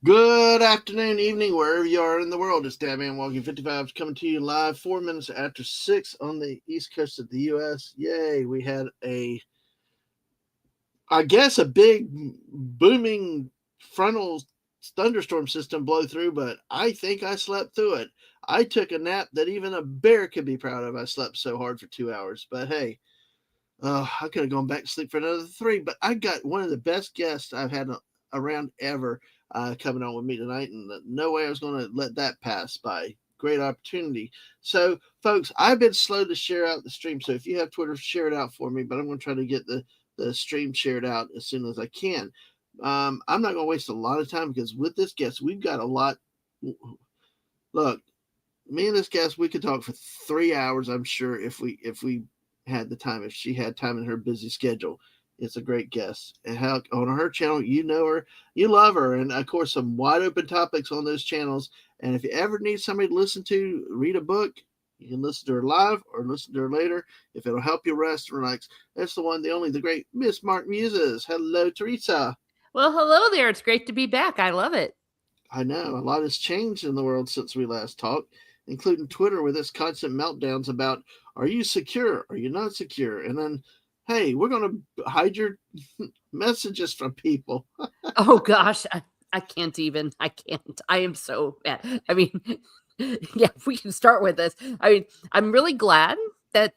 Good afternoon, evening, wherever you are in the world. It's Dadman Walking 55 coming to you live 4 minutes after 6 on the east coast of the U.S. Yay, we had a big booming frontal thunderstorm system blow through, but I think I slept through it. I took a nap that even a bear could be proud of. I slept so hard for 2 hours, but hey, I could have gone back to sleep for another three, but I got one of the best guests I've had around ever coming on with me tonight, and no way I was going to let that pass by. Great opportunity. So, folks, I've been slow to share out the stream. So, if you have Twitter, share it out for me. But I'm going to try to get the stream shared out as soon as I can. I'm not going to waste a lot of time because with this guest, we've got a lot. Look, me and this guest, we could talk for 3 hours. I'm sure if we had the time, if she had time in her busy schedule. It's a great guest. And how on her channel, you know her, you love her, and of course, some wide open topics on those channels. And if you ever need somebody to listen to, read a book, you can listen to her live or listen to her later. If it'll help you rest and relax, that's the one, the only, the great Ms Martin Muses. Hello, Teresa. Well, hello there. It's great to be back. I love it. I know a lot has changed in the world since we last talked, including Twitter with its constant meltdowns about are you secure? Are you not secure? And then, hey, we're going to hide your messages from people. Oh gosh, I can't even. I can't. I am so bad. I mean, yeah, we can start with this. I mean, I'm really glad that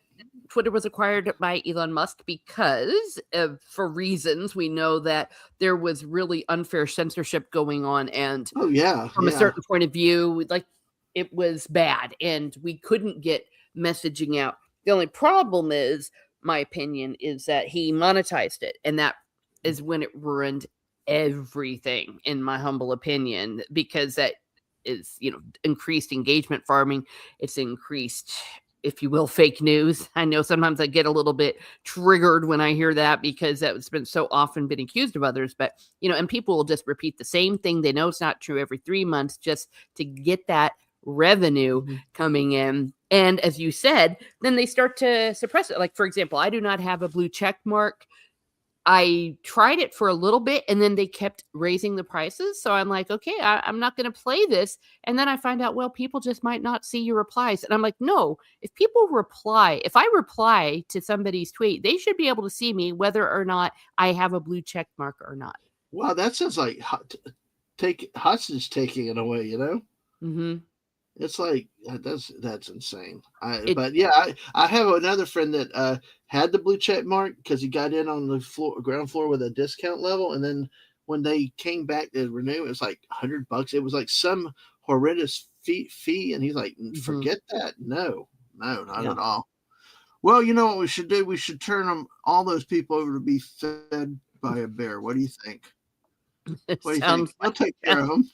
Twitter was acquired by Elon Musk because for reasons we know that there was really unfair censorship going on, and Oh yeah, from a yeah. certain point of view, like it was bad, and we couldn't get messaging out. The only problem is, my opinion, is that he monetized it, and that is when it ruined everything, in my humble opinion, because that is, increased engagement farming. It's increased, if you will, fake news. I know sometimes I get a little bit triggered when I hear that because that's been so often been accused of others. But, and people will just repeat the same thing. They know it's not true every 3 months just to get that revenue coming in. And as you said, then they start to suppress it. Like, for example, I do not have a blue check mark. I tried it for a little bit and then they kept raising the prices. So I'm like, okay, I'm not going to play this. And then I find out, well, people just might not see your replies. And I'm like, no, if I reply to somebody's tweet, they should be able to see me whether or not I have a blue check mark or not. Wow, that sounds like hostage taking in a way, Mm-hmm. It's like that's insane. But yeah, I have another friend that had the blue check mark because he got in on the ground floor with a discount level, and then when they came back to renew, it was like $100. It was like some horrendous fee, and he's like, forget that. No, not at all. Well, you know what we should do? We should turn all those people over to be fed by a bear. What do you think? What do you think? We'll take care of them.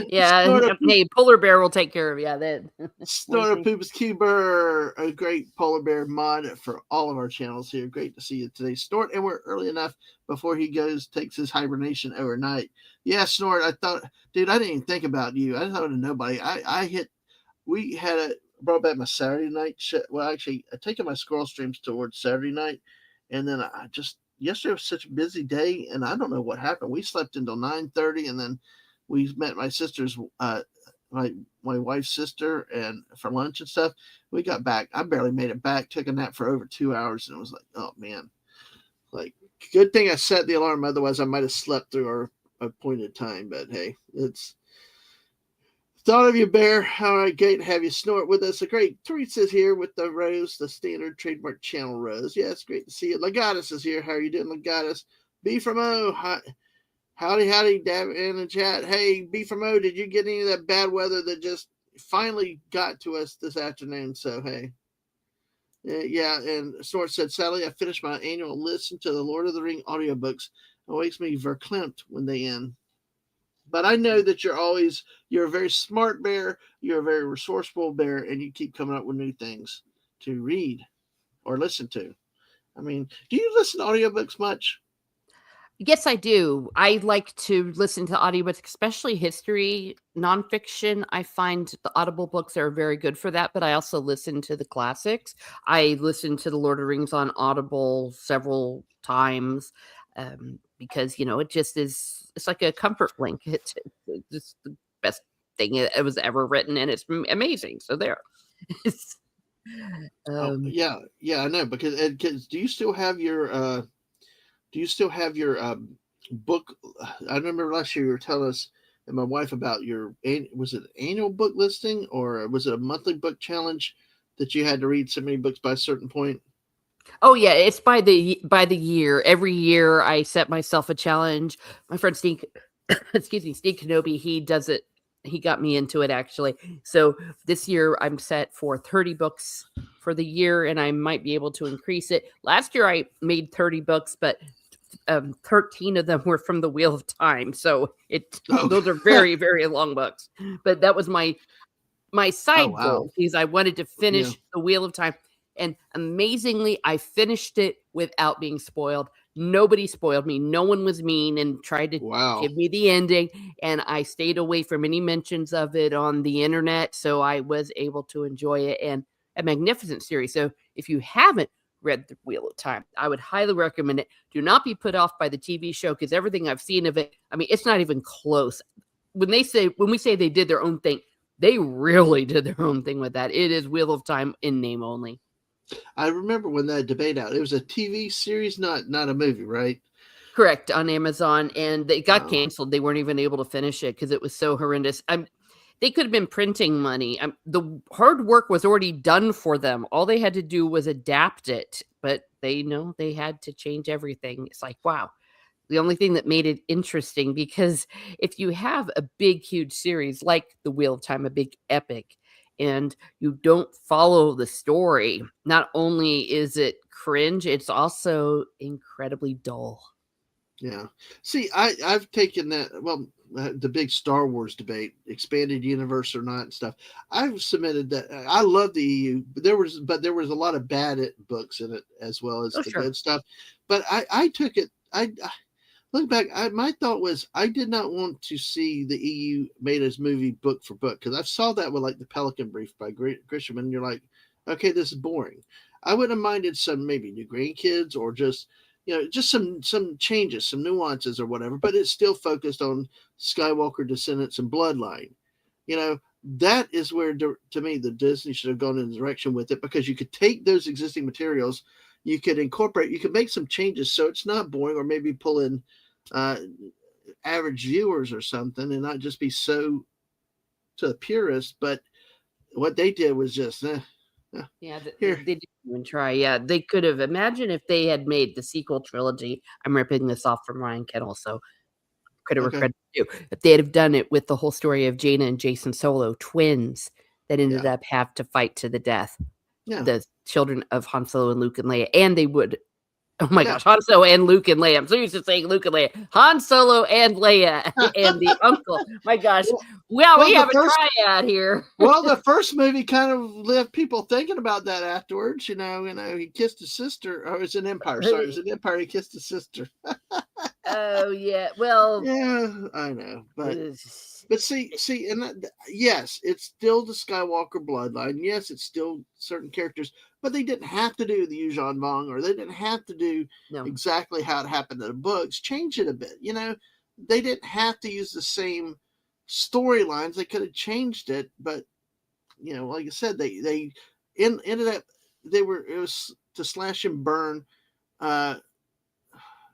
Yeah, hey, polar bear will take care of you. Then Snort Poops Cuber, a great polar bear mod for all of our channels here. Great to see you today, Snort. And we're early enough before he takes his hibernation overnight. Yeah, Snort, I thought, dude, I didn't even think about you. I thought of nobody. We had brought back my Saturday night. Well, actually, I taken my squirrel streams towards Saturday night, and then yesterday was such a busy day, and I don't know what happened. We slept until 9:30, and then we met my sister's my wife's sister and for lunch and stuff. We got back. I barely made it back. Took a nap for over 2 hours, and it was like, oh man, like good thing I set the alarm. Otherwise, I might have slept through our appointed time. But hey, it's thought of you, Bear. All right, great to have you Snort with us. A great Teresa's here with the rose, the standard trademark channel rose. Yeah, it's great to see you. Legatus is here. How are you doing, Legatus? B from O. Hi. Howdy, Dab in the chat. Hey, B from O, did you get any of that bad weather that just finally got to us this afternoon? So, hey. Yeah, and Snort said, sadly, I finished my annual listen to the Lord of the Ring audiobooks. It makes me verklempt when they end. But I know that you're a very smart bear, you're a very resourceful bear, and you keep coming up with new things to read or listen to. I mean, do you listen to audiobooks much? Yes, I do. I like to listen to audiobooks, especially history, nonfiction. I find the Audible books are very good for that, but I also listen to the classics. I listened to The Lord of the Rings on Audible several times because, it just is it's like a comfort blanket. It's just the best thing it was ever written, and it's amazing. So there. It's, Oh, um, yeah, I know. Because do you still have your book? I remember last year you were telling us and my wife about your was it annual book listing or was it a monthly book challenge that you had to read so many books by a certain point? oh yeah, it's by the year. Every year, I set myself a challenge. My friend Steve, excuse me, Steve Kenobi, he does it. He got me into it actually. So this year, I'm set for 30 books for the year, and I might be able to increase it. Last year, I made 30 books, but 13 of them were from the Wheel of Time. So Oh, those are very, very long books. But that was my oh side wow, goal because I wanted to yeah, finish the Wheel of Time. And amazingly, I finished it without being spoiled. Nobody spoiled me. No one was mean and tried to wow, give me the ending. And I stayed away from any mentions of it on the internet. So I was able to enjoy it, and a magnificent series. So if you haven't read The Wheel of Time, I would highly recommend it. Do not be put off by the TV show because everything I've seen of it, I mean, it's not even close. When we say they did their own thing, they really did their own thing with that. It is Wheel of Time in name only. I remember when that debate out. It was a TV series, not a movie, right? Correct, on Amazon, and they got Wow, canceled. They weren't even able to finish it because it was so horrendous. They could have been printing money. The hard work was already done for them. All they had to do was adapt it, but they know they had to change everything. It's like, wow. The only thing that made it interesting, because if you have a big, huge series like The Wheel of Time, a big epic, and you don't follow the story, not only is it cringe, it's also incredibly dull. yeah. See, I've taken that. Well, the big Star Wars debate, expanded universe or not, and stuff. I've submitted that. I love the EU, but there was a lot of bad books in it as well as Oh, the sure. good stuff. But I took it. I look back. My thought was I did not want to see the EU made as movie book for book because I saw that with like the Pelican Brief by Grisham, and you're like, okay, this is boring. I wouldn't have minded some maybe new grandkids or just just some changes, some nuances or whatever, but it's still focused on Skywalker descendants and bloodline. That is where to me the Disney should have gone in the direction with it because you could take those existing materials, you could incorporate, you could make some changes so it's not boring, or maybe pull in uh, average viewers or something, and not just be so to the purist. But what they did was just Yeah, here, they didn't even try. Yeah, they could have. Imagine if they had made the sequel trilogy. I'm ripping this off from Ryan Kennel, so credit where okay, credit's due. If they'd have done it with the whole story of Jaina and Jason Solo, twins that ended yeah, up have to fight to the death, yeah, the children of Han Solo and Luke and Leia, and they would. Oh my yeah. gosh, Han Solo and Luke and Leia. I'm so used to saying Luke and Leia. Han Solo and Leia and the uncle. My gosh. well, Well, well, we the have a first triad here. Well, the first movie kind of left people thinking about that afterwards. He kissed his sister. Oh, it was an Empire. Sorry, it was an Empire. He kissed his sister. Oh yeah. Well, Yeah, I know, but ugh, see, and yes, it's still the Skywalker bloodline. Yes, it's still certain characters, but they didn't have to do the Yuuzhan Vong, or they didn't have to do no. exactly how it happened in the books. Change it a bit. They didn't have to use the same storylines. They could have changed it, but like I said, they ended up it was to slash and burn. Uh,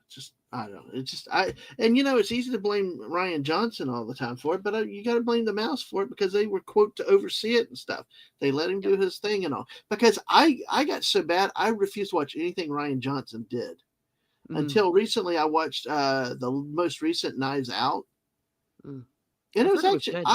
just I don't know. It's just it's easy to blame Ryan Johnson all the time for it, but you got to blame the mouse for it because they were quote to oversee it and stuff. They let him Yep. do his thing and all. Because I got so bad I refused to watch anything Ryan Johnson did Mm, until recently. I watched the most recent Knives Out, mm. and it I've was heard it was actually good.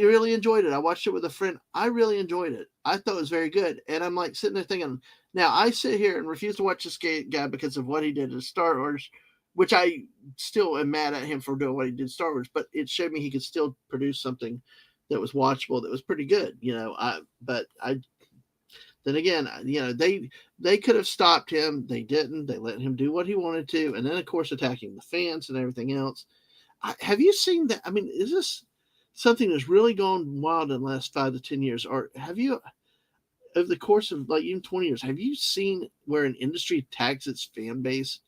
really enjoyed it. I watched it with a friend. I really enjoyed it. I thought it was very good. And I'm like sitting there thinking, now I sit here and refuse to watch this guy because of what he did in Star Wars, which I still am mad at him for doing what he did in Star Wars, but it showed me he could still produce something that was watchable, that was pretty good. But I then again, they could have stopped him. They didn't. They let him do what he wanted to, and then of course attacking the fans and everything else. Have you seen that? I mean, is this something that's really gone wild in the last 5 to 10 years, or have you, over the course of like even 20 years, have you seen where an industry tags its fan base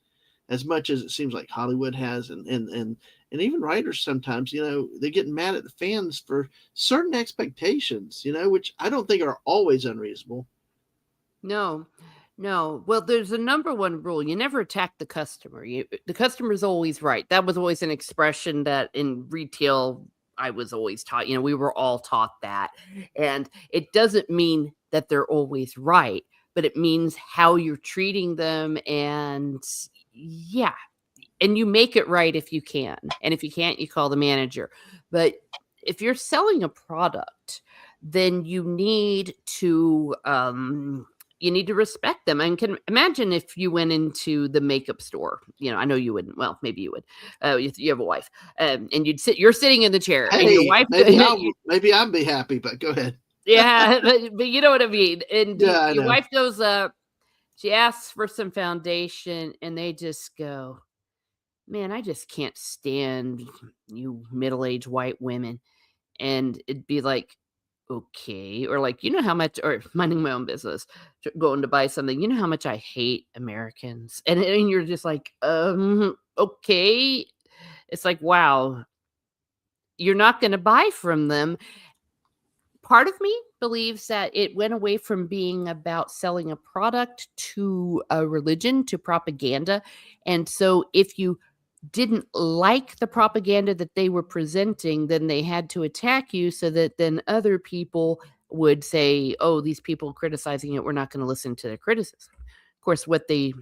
as much as it seems like Hollywood has, and even writers sometimes, they get mad at the fans for certain expectations, which I don't think are always unreasonable. No, no. Well, there's a number one rule. You never attack the customer. The customer's always right. That was always an expression that in retail I was always taught. We were all taught that. And it doesn't mean that they're always right, but it means how you're treating them. And yeah, and you make it right if you can. And if you can't, you call the manager. But if you're selling a product, then you need to respect them. And can imagine if you went into the makeup store. I know you wouldn't. Well, maybe you would. You have a wife, and you're sitting in the chair, Hey, and your wife. Maybe I'll be happy, but go ahead. Yeah, but you know what I mean. And Yeah, your wife goes up. She asks for some foundation, and they just go, "Man, I just can't stand you middle-aged white women." And it'd be like, okay. Or like, how much, or minding my own business, going to buy something, how much I hate Americans. And you're just like, okay. It's like, wow, you're not going to buy from them. Part of me believes that it went away from being about selling a product to a religion, to propaganda. And so if you didn't like the propaganda that they were presenting, then they had to attack you so that then other people would say, oh, these people criticizing it, we're not going to listen to their criticism. Of course, what they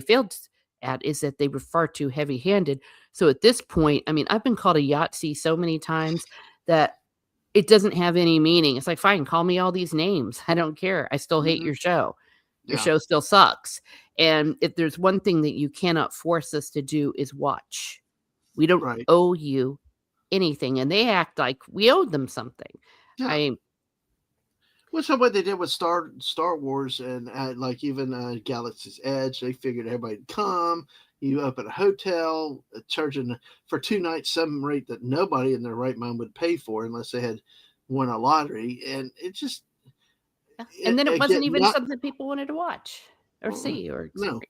failed at is that they were far too heavy-handed. So at this point, I mean, I've been called a Yahtzee so many times that it doesn't have any meaning. It's like, fine, call me all these names. I don't care. I still hate your show. Your show still sucks. And if there's one thing that you cannot force us to do is watch. We don't owe you anything. And they act like we owed them something. Yeah. What's what they did with Star Wars and like even Galaxy's Edge? They figured everybody'd come. You open a hotel, charging for 2 nights some rate that nobody in their right mind would pay for unless they had won a lottery. And it just... And then it wasn't even something people wanted to watch or see or experience.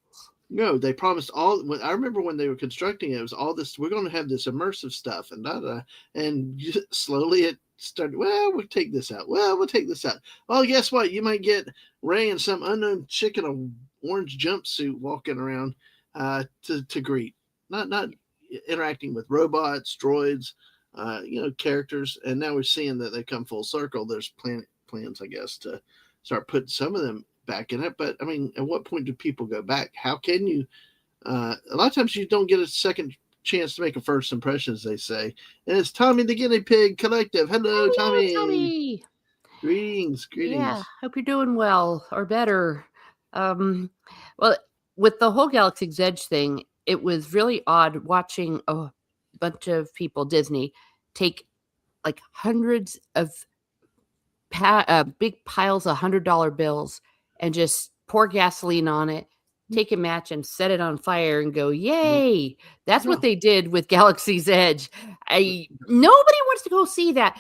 No, they promised all. I remember when they were constructing it, it was all this. We're going to have this immersive stuff, and slowly it started. Well, we'll take this out. Well, we'll take this out. Well, guess what? You might get Ray and some unknown chick in an orange jumpsuit walking around to greet, not interacting with robots, droids, characters. And now we're seeing that they come full circle. There's plans, I guess, to start putting some of them back in it. But I mean, at what point do people go back? How can you? A lot of times you don't get a second chance to make a first impression, as they say. And it's Tommy the Guinea Pig Collective. Hello, Tommy. Greetings. Yeah, hope you're doing well or better. Well, with the whole Galaxy's Edge thing, it was really odd watching a bunch of people, Disney, take like hundreds of big piles of $100 bills and just pour gasoline on it, take a match and set it on fire and go, yay. That's what they did with Galaxy's Edge. Nobody wants to go see that.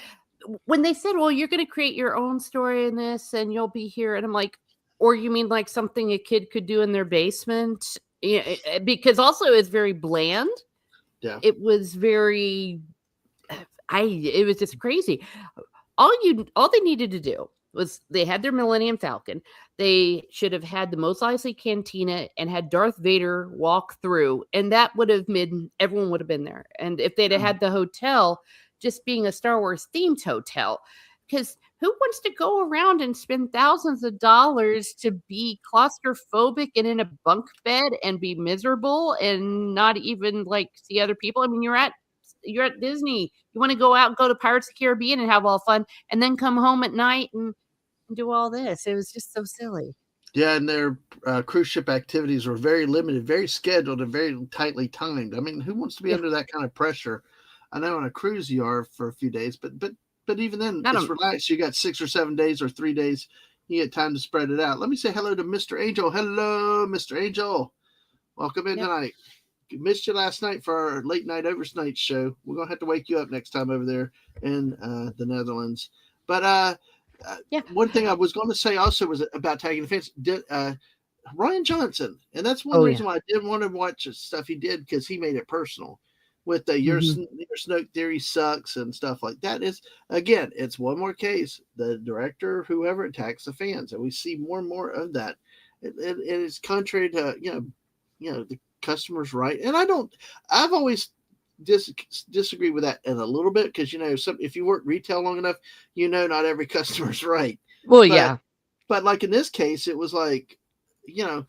When they said, well, you're going to create your own story in this and you'll be here. And I'm like, or you mean like something a kid could do in their basement? Yeah, because also it's very bland. Yeah. It was very, it was just crazy. All they needed to do was they had their Millennium Falcon. They should have had the Mos Eisley Cantina and had Darth Vader walk through, and that would have been, everyone would have been there. And if they'd have had the hotel just being a Star Wars themed hotel, because who wants to go around and spend thousands of dollars to be claustrophobic and in a bunk bed and be miserable and not even like see other people? I mean, you're at Disney. You want to go out and go to Pirates of the Caribbean and have all fun and then come home at night and do all this. It was just so silly. Yeah, and their cruise ship activities were very limited, very scheduled, and very tightly timed. I mean, who wants to be under that kind of pressure? I know on a cruise you are for a few days, but even then, it's relaxed. You got 6 or 7 days or 3 days. You get time to spread it out. Let me say hello to Mr. Angel. Hello, Mr. Angel. Welcome in tonight. Missed you last night for our late night overnight show. We're gonna have to wake you up next time over there in the Netherlands. But one thing I was going to say also was about tagging the fans. Ryan Johnson, and that's one Oh yeah. reason why I didn't want to watch the stuff he did, because he made it personal with the Hmm. your Snoke theory sucks and stuff like that. Is again, it's one more case. The director, whoever, attacks the fans, and we see more and more of that. It is contrary to the customer's right, and I don't. I've always disagree with that in a little bit, because if you work retail long enough, not every customer's right, Well, but yeah. like in this case, it was like, you know,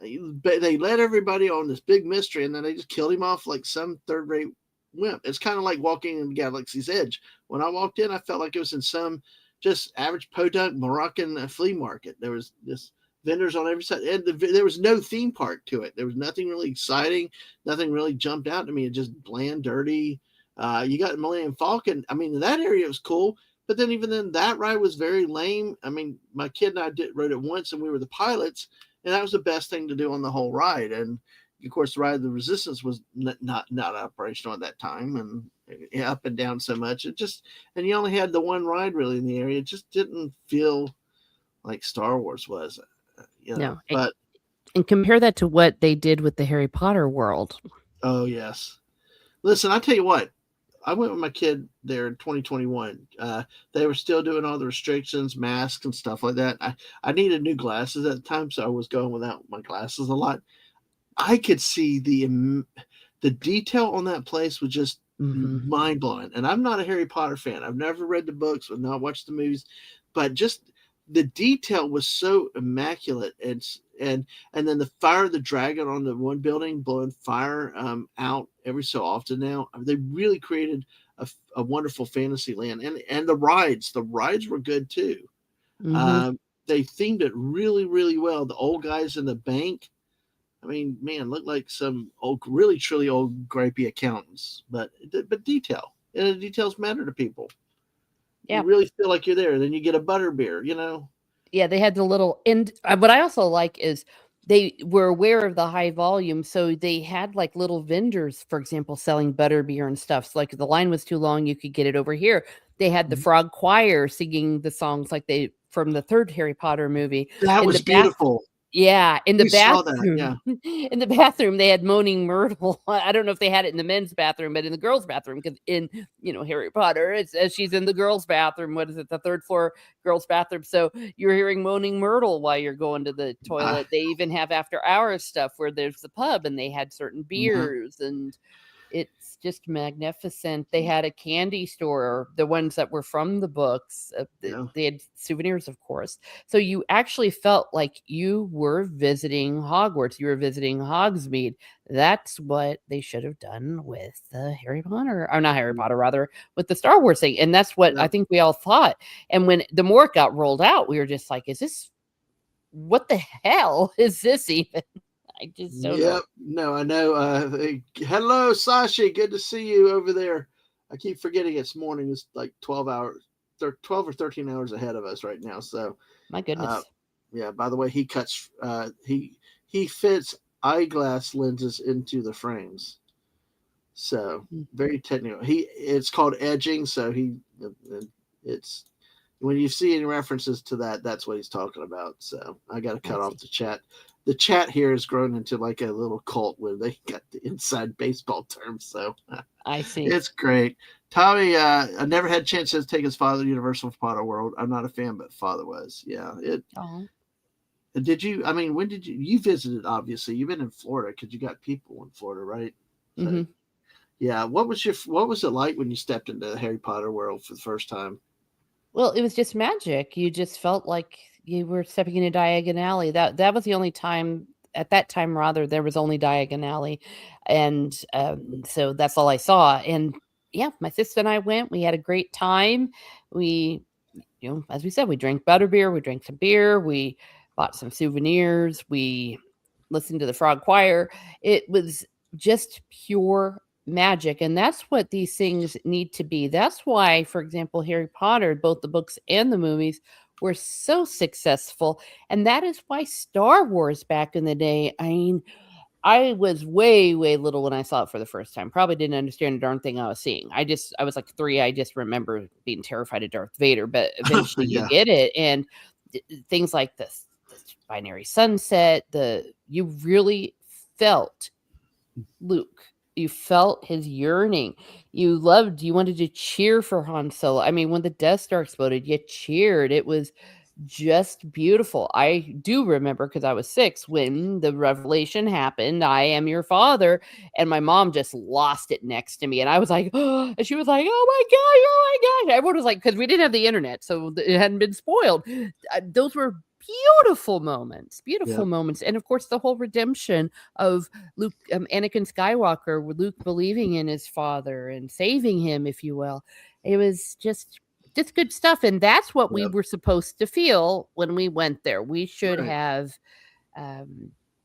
they led everybody on this big mystery, and then they just killed him off like some third rate wimp. It's kind of like walking in Galaxy's Edge. When I walked in, I felt like it was in some just average podunk Moroccan flea market. There was this vendors on every side, and there was no theme park to it. There was nothing really exciting. Nothing really jumped out to me. It just bland, dirty. You got Millennium Falcon. I mean, that area was cool, but then even then, that ride was very lame. I mean, my kid and I rode it once, and we were the pilots, and that was the best thing to do on the whole ride. And of course, the ride of the Resistance was not operational at that time, and up and down so much. And you only had the one ride really in the area. It just didn't feel like Star Wars was, No. But And compare that to what they did with the Harry Potter world. oh yes, listen, I tell you what. I went with my kid there in 2021. They were still doing all the restrictions, masks, and stuff like that. I needed new glasses at the time, so I was going without my glasses a lot. I could see the detail on that place was just Hmm. mind blowing. And I'm not a Harry Potter fan. I've never read the books, I've not watched the movies, but just the detail was so immaculate. And then the fire of the dragon on the one building blowing fire out every so often. Now they really created a wonderful fantasy land, and the rides were good too. Hmm. They themed it really, really well. The old guys in the bank, I mean, man, look like some old, really, truly old, gripey accountants. But detail, and the details matter to people. You Yeah. really feel like you're there. Then you get a butterbeer. Yeah, they had the little and what I also like is they were aware of the high volume, so they had like little vendors, for example, selling butterbeer and stuff. So like if the line was too long, you could get it over here. They had the frog choir singing the songs like they from the third Harry Potter movie That in was the bath. beautiful. Yeah, in the We saw that. bathroom. Yeah. In the bathroom, they had Moaning Myrtle. I don't know if they had it in the men's bathroom, but in the girls' bathroom, because in Harry Potter, it's as she's in the girls' bathroom. What is it, the third floor girls' bathroom? So you're hearing Moaning Myrtle while you're going to the Uh, toilet. They even have after hours stuff where there's the pub and they had certain yeah. beers and it's just magnificent. They had a candy store, the ones that were from the books. Yeah. They had souvenirs, of course. So you actually felt like you were visiting Hogwarts. You were visiting Hogsmeade. That's what they should have done with the Harry Potter, or not Harry Potter, rather, with the Star Wars thing. And that's what Yeah. I think we all thought. And when the more it got rolled out, we were just like, is this, what the hell is this even? I just don't know. Yep. No, I know. Hello, Sashi. Good to see you over there. I keep forgetting it's morning. It's like 12 hours, 12 or 13 hours ahead of us right now. So, My uh, goodness. yeah. By the way, he fits eyeglass lenses into the frames. So Mm, very technical. It's called edging. So it's when you see any references to that, that's what he's talking about. So I got to I cut off see. the chat. The chat here has grown into like a little cult where they got the inside baseball terms. So I see. it's great. Tommy, I never had a chance to take his father to Universal Potter World. I'm not a fan, but father was. Yeah. Oh. Did you? I mean, when did you visited? Obviously, you've been in Florida because you got people in Florida, right? So Hmm. yeah. What was it like when you stepped into the Harry Potter world for the first time? Well, it was just magic. You just felt like you were stepping into Diagon Alley. That was the only time at that time rather there was only Diagon Alley, and so that's all I saw. And yeah, my sister and I went. We had a great time. We, as we said, we drank butterbeer. We drank some beer. We bought some souvenirs. We listened to the frog choir. It was just pure magic. And that's what these things need to be. That's why, for example, Harry Potter, both the books and the movies, were so successful. And that is why Star Wars back in the day, I mean, I was way, way little when I saw it for the first time. Probably didn't understand a darn thing I was seeing. I was like 3. I just remember being terrified of Darth Vader, but eventually you Yeah. get it. And things like this. just Binary Sunset. You really felt Luke. You felt his yearning. You wanted to cheer for Han Solo. I mean, when the Death Star exploded, you cheered. It was just beautiful. I do remember because I was 6 when the revelation happened. I am your father. And my mom just lost it next to me. And I was like, oh, and she was like, oh my gosh, oh my gosh. Everyone was like, because we didn't have the internet, so it hadn't been spoiled. Those were beautiful moments, Yeah. And of course, the whole redemption of Luke, Anakin Skywalker, with Luke believing in his father and saving him, if you will. It was just good stuff. And that's what we Yep. were supposed to feel when we went there. We should Right. have,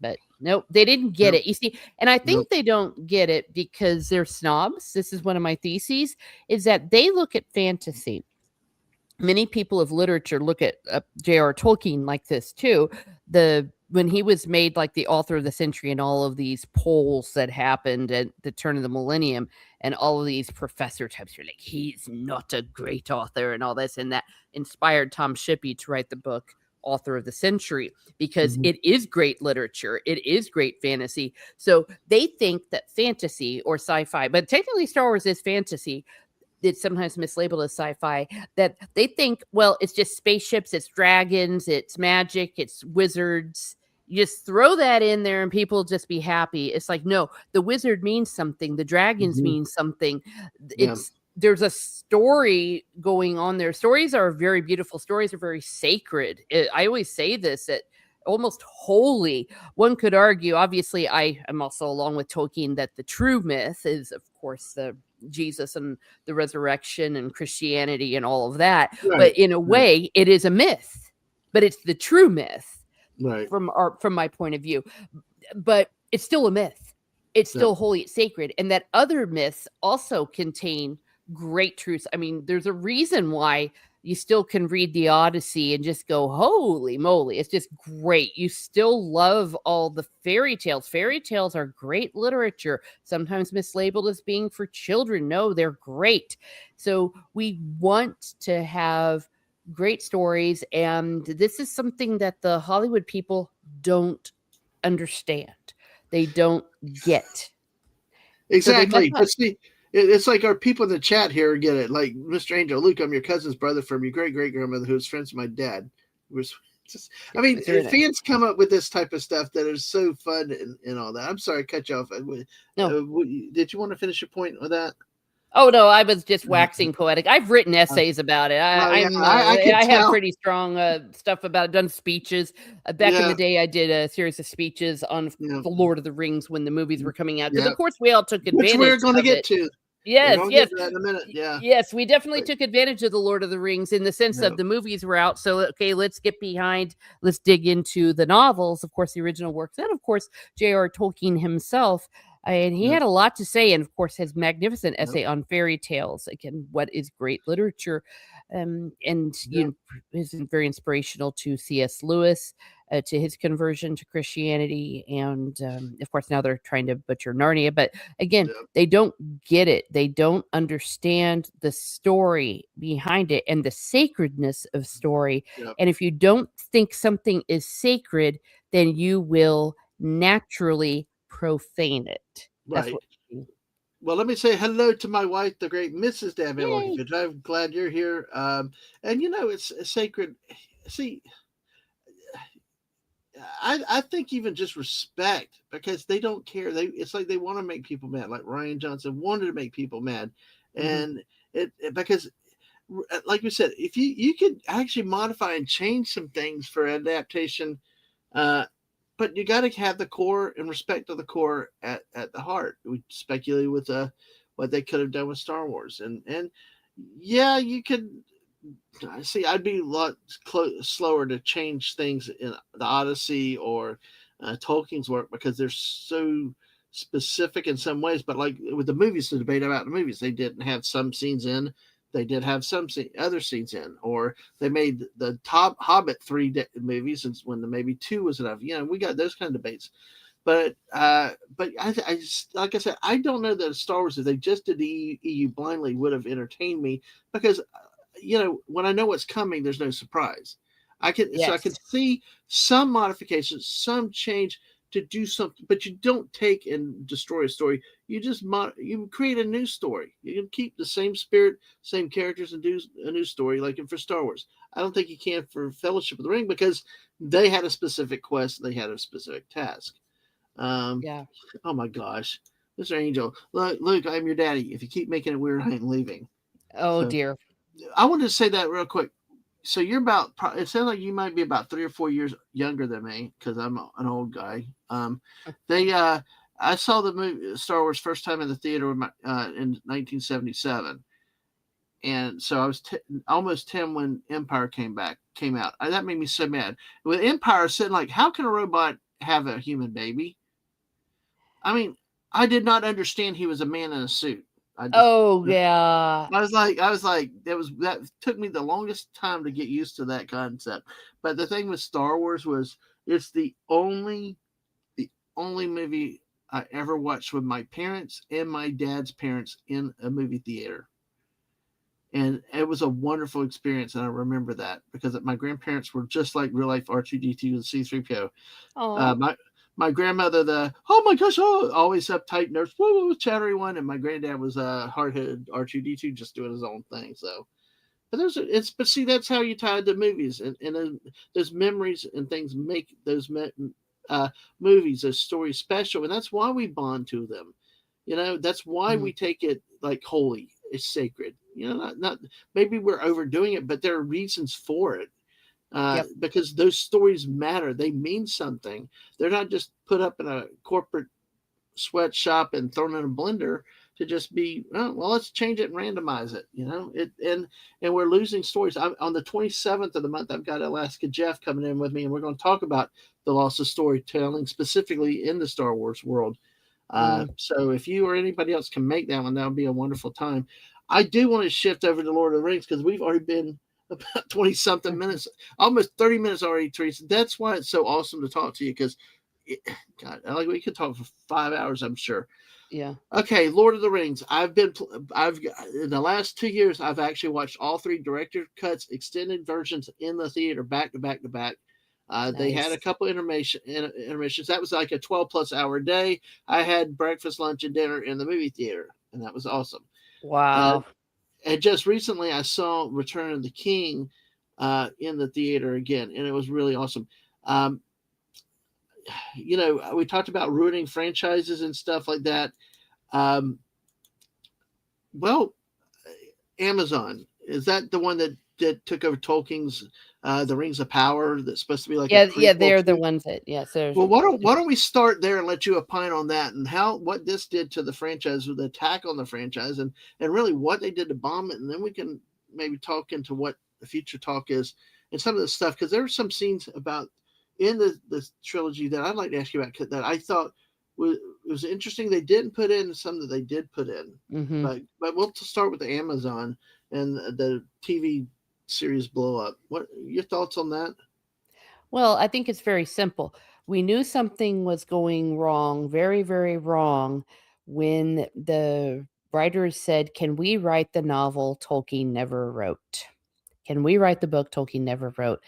but nope, they didn't get Nope. it. You see, and I think Nope. they don't get it because they're snobs. This is one of my theses, is that they look at fantasy. Many people of literature look at J.R. Tolkien like this too. When he was made like the author of the century and all of these polls that happened at the turn of the millennium, and all of these professor types were like, he's not a great author and all this, and that inspired Tom Shippey to write the book Author of the Century, because Mhm. it is great literature, it is great fantasy. So they think that fantasy or sci-fi, but technically Star Wars is fantasy, it's sometimes mislabeled as sci-fi, that they think, well, it's just spaceships, it's dragons, it's magic, it's wizards. You just throw that in there and people just be happy. It's like, no, the wizard means something, the dragons Mhm. mean something. Yeah. There's a story going on there. Stories are very beautiful. Stories are very sacred. I always say this, that almost holy. One could argue, obviously, I am also along with Tolkien, that the true myth is, of course, the Jesus and the resurrection and Christianity and all of that. Right. But in a Right. way, it is a myth, but it's the true myth Right. from my point of view. But it's still a myth. It's still Yep. holy, it's sacred. And that other myths also contain great truths. I mean, there's a reason why you still can read the Odyssey and just go, holy moly, it's just great. You still love all the fairy tales. Fairy tales are great literature, sometimes mislabeled as being for children. No, they're great. So we want to have great stories. And this is something that the Hollywood people don't understand. They don't get. So they mess Exactly. up. But see, it's like our people in the chat here get it. Like Mr. Angel, Luke, I'm your cousin's brother from your great great grandmother who was friends with my dad. It was just, I mean, fans come up with this type of stuff that is so fun and all that. I'm sorry, I cut you off. No. Did you want to finish your point with that? Oh no, I was just waxing poetic. I've written essays about it. I have pretty strong stuff about it. Done speeches back in the day. I did a series of speeches on the Lord of the Rings when the movies were coming out. Because of course we all took advantage. Which we're going to get it. to. Yes, yes. Get to that in a minute. Yeah. Yes, we definitely took advantage of the Lord of the Rings in the sense of the movies were out. So okay, let's get behind. Let's dig into the novels. Of course, the original works, and of course J.R. Tolkien himself. And he had a lot to say, and of course, his magnificent essay on fairy tales. Again, what is great literature, and you know, is very inspirational to C.S. Lewis, to his conversion to Christianity, and of course, now they're trying to butcher Narnia. But again, they don't get it. They don't understand the story behind it and the sacredness of story. And if you don't think something is sacred, then you will naturally profane it. Right. Well, let me say hello to my wife, the great Mrs. Davila. I'm glad you're here. And you know, it's sacred. See, I think even just respect, because they don't care. It's like they want to make people mad. Like Ryan Johnson wanted to make people mad, and because, like we said, if you could actually modify and change some things for adaptation, but you got to have the core and respect of the core at the heart. We speculated with what they could have done with Star Wars, and yeah, you could. See, I'd be a lot slower to change things in the Odyssey or Tolkien's work, because they're so specific in some ways. But like with the movies, the debate about the movies, they didn't have some scenes in. They did have some other scenes in, or they made the top Hobbit 3 movies, and when maybe 2 was enough. You know, we got those kind of debates. But I just, like I said, I don't know that Star Wars, if they just did the EU blindly, would have entertained me, because you know, when I know what's coming, there's no surprise. I can Yes. see some modifications, some change to do something, but you don't take and destroy a story. You just you create a new story. You can keep the same spirit, same characters, and do a new story. Like for Star Wars, I don't think you can for Fellowship of the Ring because they had a specific quest, they had a specific task. Um, Yeah. oh my gosh, Mr. Angel, look, Luke, I'm your daddy. If you keep making it weird, I ain't leaving. Oh So dear. I wanted to say that real quick. So you're about, it sounds like you might be about 3 or 4 years younger than me because I'm an old guy. They I saw the movie Star Wars first time in the theater in 1977, and so I was almost 10 when Empire came out. That made me so mad. With Empire sitting like, how can a robot have a human baby? I mean, I did not understand he was a man in a suit. I just Oh yeah. I was like, that took me the longest time to get used to that concept. But the thing with Star Wars was it's the only movie I ever watched with my parents and my dad's parents in a movie theater. And it was a wonderful experience, and I remember that because my grandparents were just like real life R2D2 and C3PO. Oh. My grandmother, the oh my gosh, oh, always uptight nurse, woo, chattery one, and my granddad was a hard headed R2D2, just doing his own thing. So, but but see, that's how you tie the movies, and those memories and things make uh, movies, those stories special, and that's why we bond to them. That's why Mhm. we take it like holy, it's sacred. Not maybe we're overdoing it, but there are reasons for it Yep. because those stories matter. They mean something. They're not just put up in a corporate sweatshop and thrown in a blender to just be, oh, well, let's change it and randomize it. And we're losing stories. On the 27th of the month. I've got Alaska Jeff coming in with me, and we're going to talk about the loss of storytelling, specifically in the Star Wars world. Mm. So if you or anybody else can make that one, that would be a wonderful time. I do want to shift over to Lord of the Rings because we've already been about 20 something minutes, almost 30 minutes already, Teresa. That's why it's so awesome to talk to you because, God, like we could talk for 5 hours, I'm sure. Yeah. Okay, Lord of the Rings. I've in the last 2 years, I've actually watched all three director cuts, extended versions in the theater back to back to back. They had Nice. a couple intermissions. That was like a 12-plus hour day. I had breakfast, lunch, and dinner in the movie theater, and that was awesome. Uh, Wow. and just recently, I saw Return of the King in the theater again, and it was really awesome. Um, we talked about ruining franchises and stuff like that. Um, well, Amazon, is that the one that took over Tolkien's The Rings of Power? That's supposed to be like a Yeah, yeah, prequel they're the to. ones that yes, there's Well, why don't we start there and let you opine on that and what this did to the franchise with the attack on the franchise and really what they did to bomb it, and then we can maybe talk into what the future talk is and some of the stuff because there were some scenes about in the trilogy that I'd like to ask you about that I thought was interesting. They didn't put in some that they did put in, Mhm. but we'll start with the Amazon and the TV series blow up. What your thoughts on that? Well, I think it's very simple. We knew something was going wrong, very, very wrong, when the writers said, "Can we write the novel Tolkien never wrote? Can we write the book Tolkien never wrote?"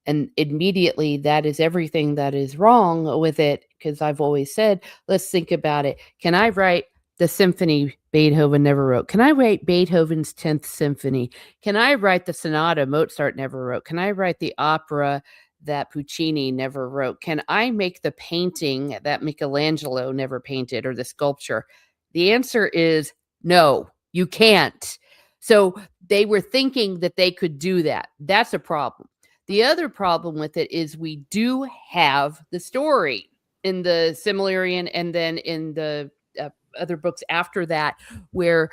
And immediately, that is everything that is wrong with it, because I've always said, let's think about it. Can I write the symphony Beethoven never wrote? Can I write Beethoven's 10th symphony? Can I write the sonata Mozart never wrote? Can I write the opera that Puccini never wrote? Can I make the painting that Michelangelo never painted or the sculpture? The answer is no, you can't. So they were thinking that they could do that. That's a problem. The other problem with it is we do have the story in the Silmarillion and then in the other books after that, where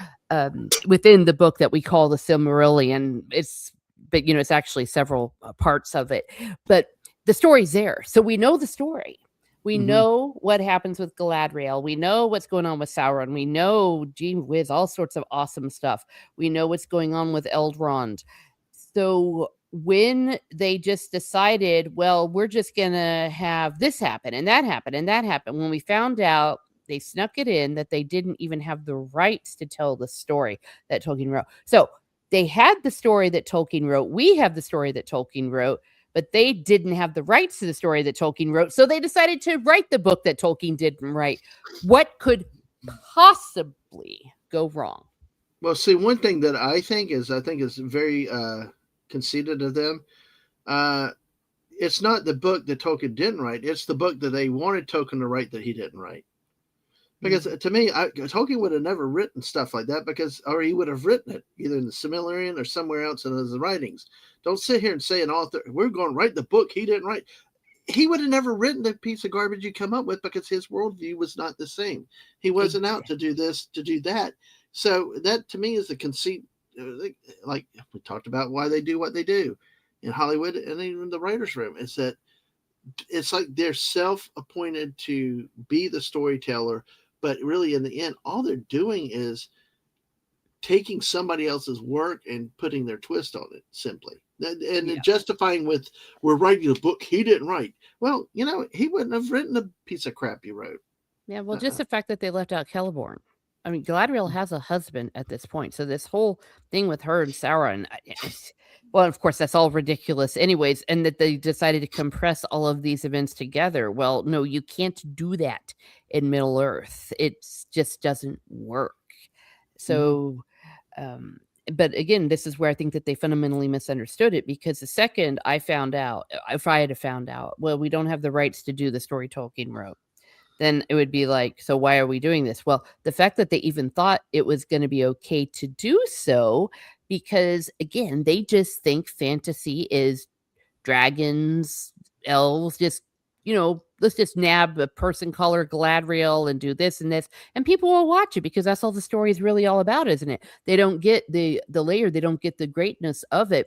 within the book that we call the Silmarillion, but it's actually several parts of it, but the story's there, so we know the story. We Mm-hmm. know what happens with Galadriel. We know what's going on with Sauron. We know, gee whiz, all sorts of awesome stuff. We know what's going on with Elrond. So when they just decided, well, we're just going to have this happen and that happen and that happen, when we found out they snuck it in that they didn't even have the rights to tell the story that Tolkien wrote. So they had the story that Tolkien wrote. We have the story that Tolkien wrote, but they didn't have the rights to the story that Tolkien wrote. So they decided to write the book that Tolkien didn't write. What could possibly go wrong? Well, see, one thing that I think is very conceited of them. Uh, it's not the book that Tolkien didn't write; it's the book that they wanted Tolkien to write that he didn't write. Because to me, Tolkien would have never written stuff like that or he would have written it either in the Silmarillion or somewhere else in his writings. Don't sit here and say an author, we're going to write the book he didn't write. He would have never written the piece of garbage you come up with because his worldview was not the same. He wasn't out to do this, to do that. So that to me is the conceit. Like we talked about why they do what they do in Hollywood and even the writer's room is that it's like they're self-appointed to be the storyteller, but really in the end all they're doing is taking somebody else's work and putting their twist on it simply and justifying with we're writing a book he didn't write. Well, he wouldn't have written a piece of crap you wrote. Yeah, well, just the fact that they left out Celeborn. I mean, Galadriel has a husband at this point, so this whole thing with her and Sauron, well, of course, that's all ridiculous anyways, and that they decided to compress all of these events together. Well, no, you can't do that in Middle-earth. It just doesn't work. So, but again, this is where I think that they fundamentally misunderstood it, because the second I found out, if I had found out, well, we don't have the rights to do the story Tolkien wrote, then it would be like, so why are we doing this? Well, the fact that they even thought it was going to be okay to do so, because again, they just think fantasy is dragons, elves, just, let's just nab a person color Galadriel and do this and this, and people will watch it because that's all the story is really all about, isn't it? They don't get the layer, they don't get the greatness of it,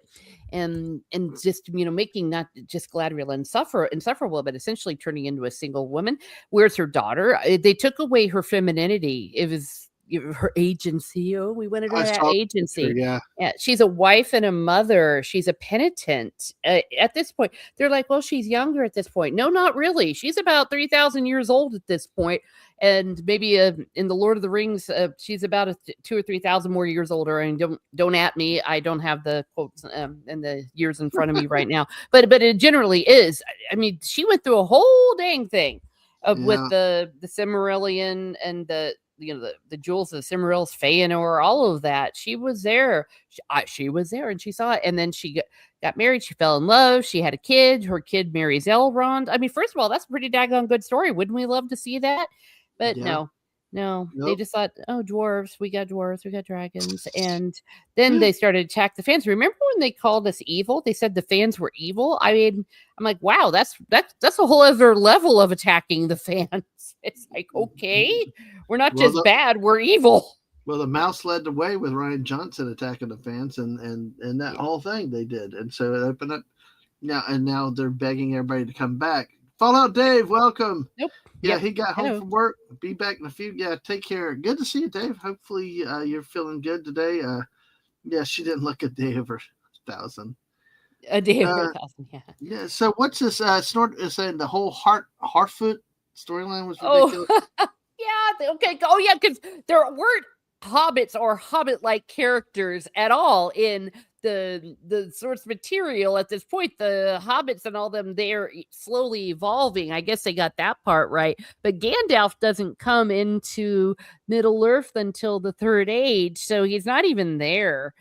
and just making not just Galadriel insufferable, but essentially turning into a single woman. Where's her daughter? They took away her femininity. It was her agency. Oh, we wanted her to have agency. Yeah, she's a wife and a mother. She's a penitent. At this point, they're like, well, she's younger at this point. No, not really. She's about 3,000 years old at this point, and maybe in the Lord of the Rings, she's about 2,000 or 3,000 more years older. And don't at me. I don't have the quotes and the years in front of me right now, but it generally is. I mean, she went through a whole dang thing with the Silmarillion and the jewels of the Silmarils, Feanor, all of that. She was there. She was there, and she saw it. And then she got married. She fell in love. She had a kid. Her kid marries Elrond. I mean, first of all, that's a pretty daggone good story. Wouldn't we love to see that? But no. Nope. They just thought, oh, dwarves, we got dragons. And then they started to attack the fans. Remember when they called us evil? They said the fans were evil. I mean, I'm like, wow, that's a whole other level of attacking the fans. It's like, okay, we're not just bad, we're evil. Well, the mouse led the way with Ryan Johnson attacking the fans and that whole thing they did. And so it opened up now they're begging everybody to come back. Fallout Dave, welcome. Nope. Yeah, he got home from work. Be back in a few. Yeah, take care. Good to see you, Dave. Hopefully you're feeling good today. Yeah, she didn't look a day over 1,000. A day over 1,000, yeah. Yeah, so what's this? Snort is saying the whole Harfoot storyline was ridiculous. Oh, yeah, okay. Oh, yeah, because there weren't hobbits or hobbit-like characters at all in the source material at this point. The hobbits and all them, they're slowly evolving. I guess they got that part right. But Gandalf doesn't come into Middle-earth until the Third Age, so he's not even there.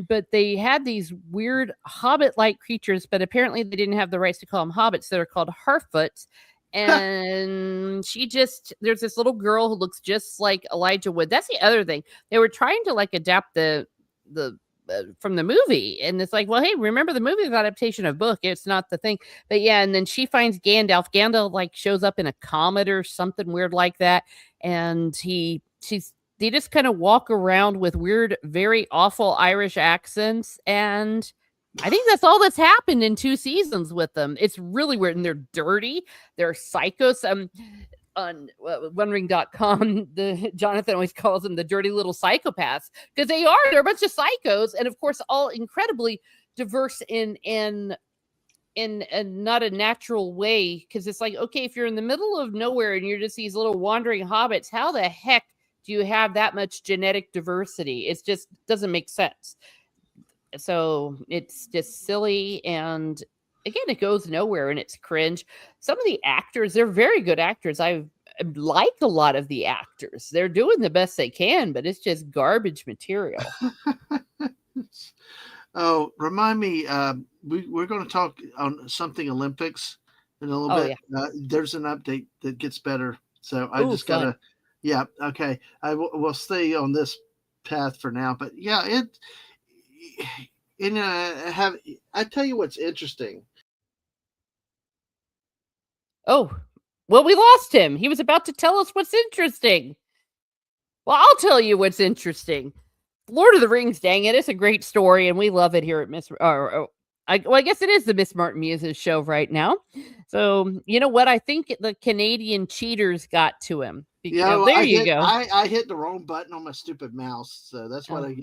But they had these weird hobbit-like creatures, but apparently they didn't have the rights to call them hobbits. They're called Harfoots. And there's this little girl who looks just like Elijah Wood. That's the other thing. They were trying to adapt the from the movie, and it's like, well, hey, remember the movie is an adaptation of book, it's not the thing. But yeah, and then she finds Gandalf shows up in a comet or something weird like that, and they just kind of walk around with weird, very awful Irish accents, and I think that's all that's happened in 2 seasons with them. It's really weird, and they're dirty, they're psychos. On OneRing.com, Jonathan always calls them the dirty little psychopaths, because they're a bunch of psychos, and of course all incredibly diverse in not a natural way, because it's like, okay, if you're in the middle of nowhere and you're just these little wandering hobbits, how the heck do you have that much genetic diversity? It just doesn't make sense. So it's just silly, and again, it goes nowhere and it's cringe. Some of the actors, they're very good actors. I like a lot of the actors. They're doing the best they can, but it's just garbage material. Oh, remind me, we're going to talk on something Olympics in a little Oh bit. yeah. There's an update that gets better. So I Ooh, just got fun. to, yeah, okay. We'll stay on this path for now. But yeah, and I tell you what's interesting. Oh, well, we lost him. He was about to tell us what's interesting. Well, I'll tell you what's interesting. Lord of the Rings, dang it, it's a great story, and we love it here at Miss. Well, I guess it is the Ms Martin Muses show right now. So you know what? I think the Canadian cheaters got to him. Yeah, well, There you go. I hit the wrong button on my stupid mouse, so that's what Oh,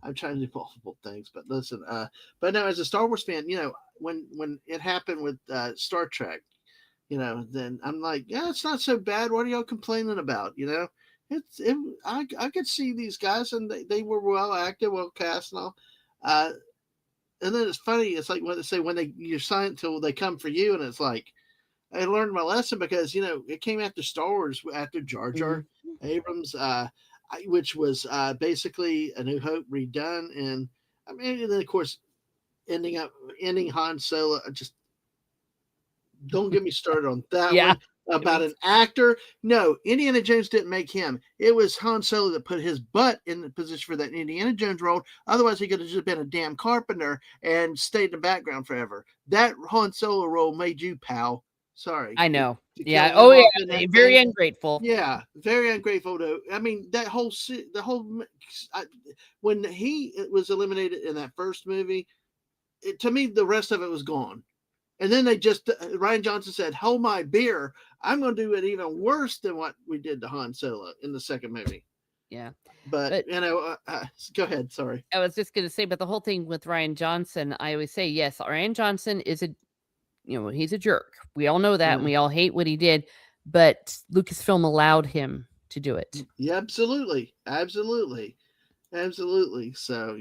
I'm trying to do multiple things. But listen, but no, as a Star Wars fan, when it happened with Star Trek, then I'm like, yeah, it's not so bad. What are y'all complaining about? I could see these guys, and they were well acted, well cast, and all. Uh, and then it's funny. It's like what they say when you sign until they come for you, and it's like I learned my lesson because it came after Star Wars, after Jar mhm. Jar Abrams, which was basically A New Hope redone, and I mean, and then of course ending Han Solo. Just don't get me started on that Yeah. one I mean, about an actor. No, Indiana Jones didn't make him. It was Han Solo that put his butt in the position for that Indiana Jones role. Otherwise, he could have just been a damn carpenter and stayed in the background forever. That Han Solo role made you, pal. Sorry I know. to Yeah. kill Oh him yeah. off in that Very thing. ungrateful. Yeah, very ungrateful to. I mean, the whole when he was eliminated in that first movie, to me, the rest of it was gone. And then they just Ryan Johnson said, "Hold my beer. I'm going to do it even worse than what we did to Han Solo in the second movie." Yeah. But But go ahead. Sorry. I was just gonna say, but the whole thing with Ryan Johnson, I always say, yes, Ryan Johnson is he's a jerk. We all know that, and Mm. we all hate what he did. But Lucasfilm allowed him to do it. Yeah, absolutely, absolutely, absolutely. So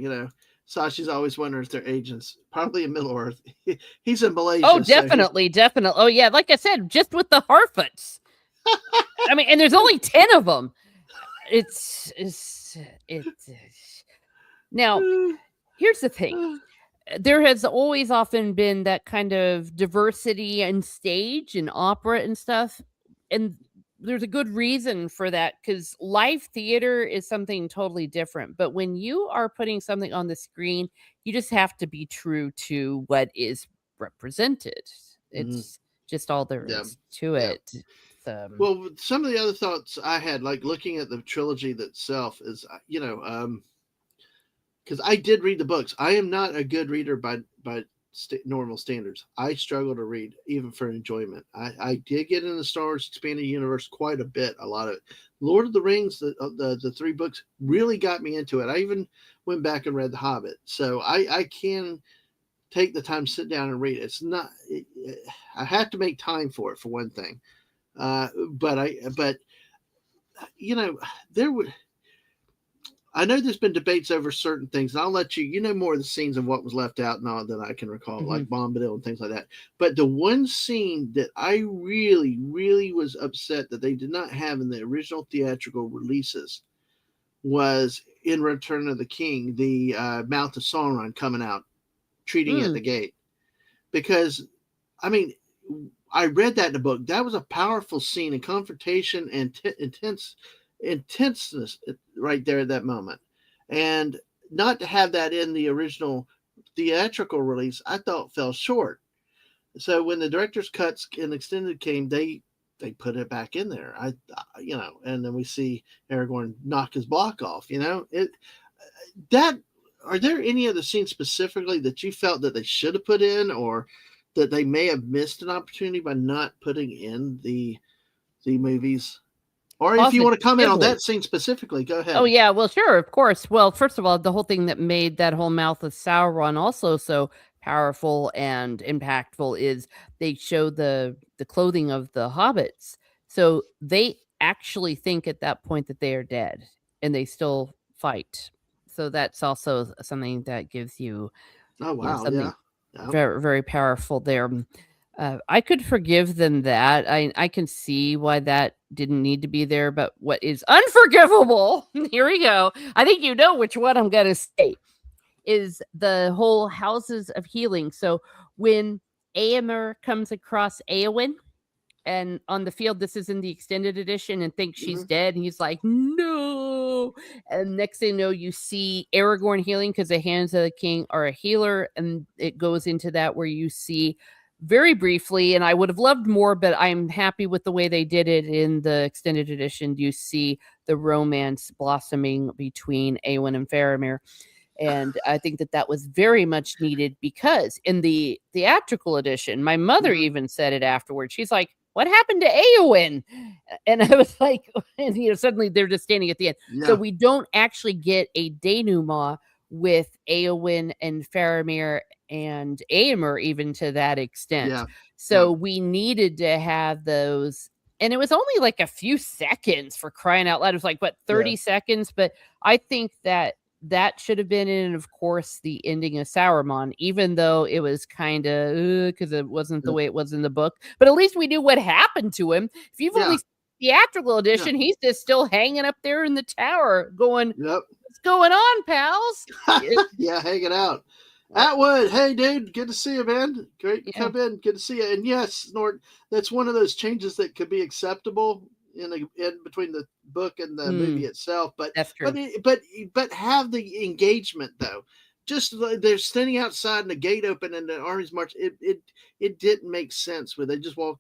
Sashi's always wondering if they're agents. Probably in Middle Earth. He's in Oh, Malaysia, so he's. definitely, definitely. Oh yeah, like I said, just with the Harfoots. I mean, and there's only 10 of them. It's now. Here's the thing. There has always often been that kind of diversity in stage and opera and stuff. And there's a good reason for that because live theater is something totally different. But when you are putting something on the screen, you just have to be true to what is represented. Mhm. It's just all there Yeah, is to yeah. it. It's, Well, some of the other thoughts I had, like looking at the trilogy itself, is because I did read the books. I am not a good reader by normal standards. I struggle to read even for enjoyment. I did get in the Star Wars expanded universe quite a bit. A lot of it. Lord of the Rings, the three books really got me into it. I even went back and read The Hobbit, so I can take the time to sit down and read it. It's not. I have to make time for it for one thing. But you know there would I know there's been debates over certain things, and I'll let you know more of the scenes of what was left out and all that I can recall, mhm. like Bombadil and things like that. But the one scene that I really, really was upset that they did not have in the original theatrical releases was in Return of the King, the Mouth of Sauron coming out, treating at Mm, the gate. Because, I mean, I read that in the book. That was a powerful scene and confrontation and intenseness right there at that moment. And not to have that in the original theatrical release, I thought fell short. So when the director's cuts and extended came, they put it back in there. And then we see Aragorn knock his block off. That are there any other scenes specifically that you felt that they should have put in, or that they may have missed an opportunity by not putting in the movies? Or if you want to comment on positively. that scene specifically, go Oh ahead. yeah, well, sure, of course. Well, first of all, the whole thing that made that whole Mouth of Sauron also so powerful and impactful is they show the clothing of the hobbits. So they actually think at that point that they are dead and they still fight. So that's also something that gives you, Oh wow, something yeah. Yep. Very, very powerful there. I could forgive them that. I can see why that didn't need to be there, but what is unforgivable, here we go. I think you know which one I'm going to say, is the whole houses of healing. So when Aemir comes across Eowyn, and on the field, this is in the extended edition, and thinks she's Mhm. dead, and he's like, no. And next thing you know, you see Aragorn healing because the hands of the king are a healer, and it goes into that where you see very briefly, and I would have loved more, but I'm happy with the way they did it in the extended edition. You see the romance blossoming between Eowyn and Faramir. And I think that that was very much needed, because in the theatrical edition, my mother Mhm. even said it afterwards. She's like, "What happened to Eowyn?" And I was like, and suddenly they're just standing at the end. So Yeah. we don't actually get a denouement with Eowyn and Faramir and Aemir, even to that extent. Yeah. So Yep. we needed to have those. And it was only like a few seconds, for crying out loud. It was like, what, Yeah. 30 seconds? But I think that that should have been in, and of course, the ending of Sauron, even though it was kind of, because it wasn't the Yep. way it was in the book. But at least we knew what happened to him. If you've Yeah. only seen the theatrical Yeah. edition, he's just still hanging up there in the tower going, Yep. "What's going on, pals?" Yeah, hanging out. Uh, Atwood, hey dude, good to see you, man. Great to yeah. come in. Good to see you. And yes, Snort, that's one of those changes that could be acceptable in between the book and the movie Mm, itself. that's But true. but have the engagement though. Just they're standing outside and the gate open and the army's march. It didn't make sense where they just walk.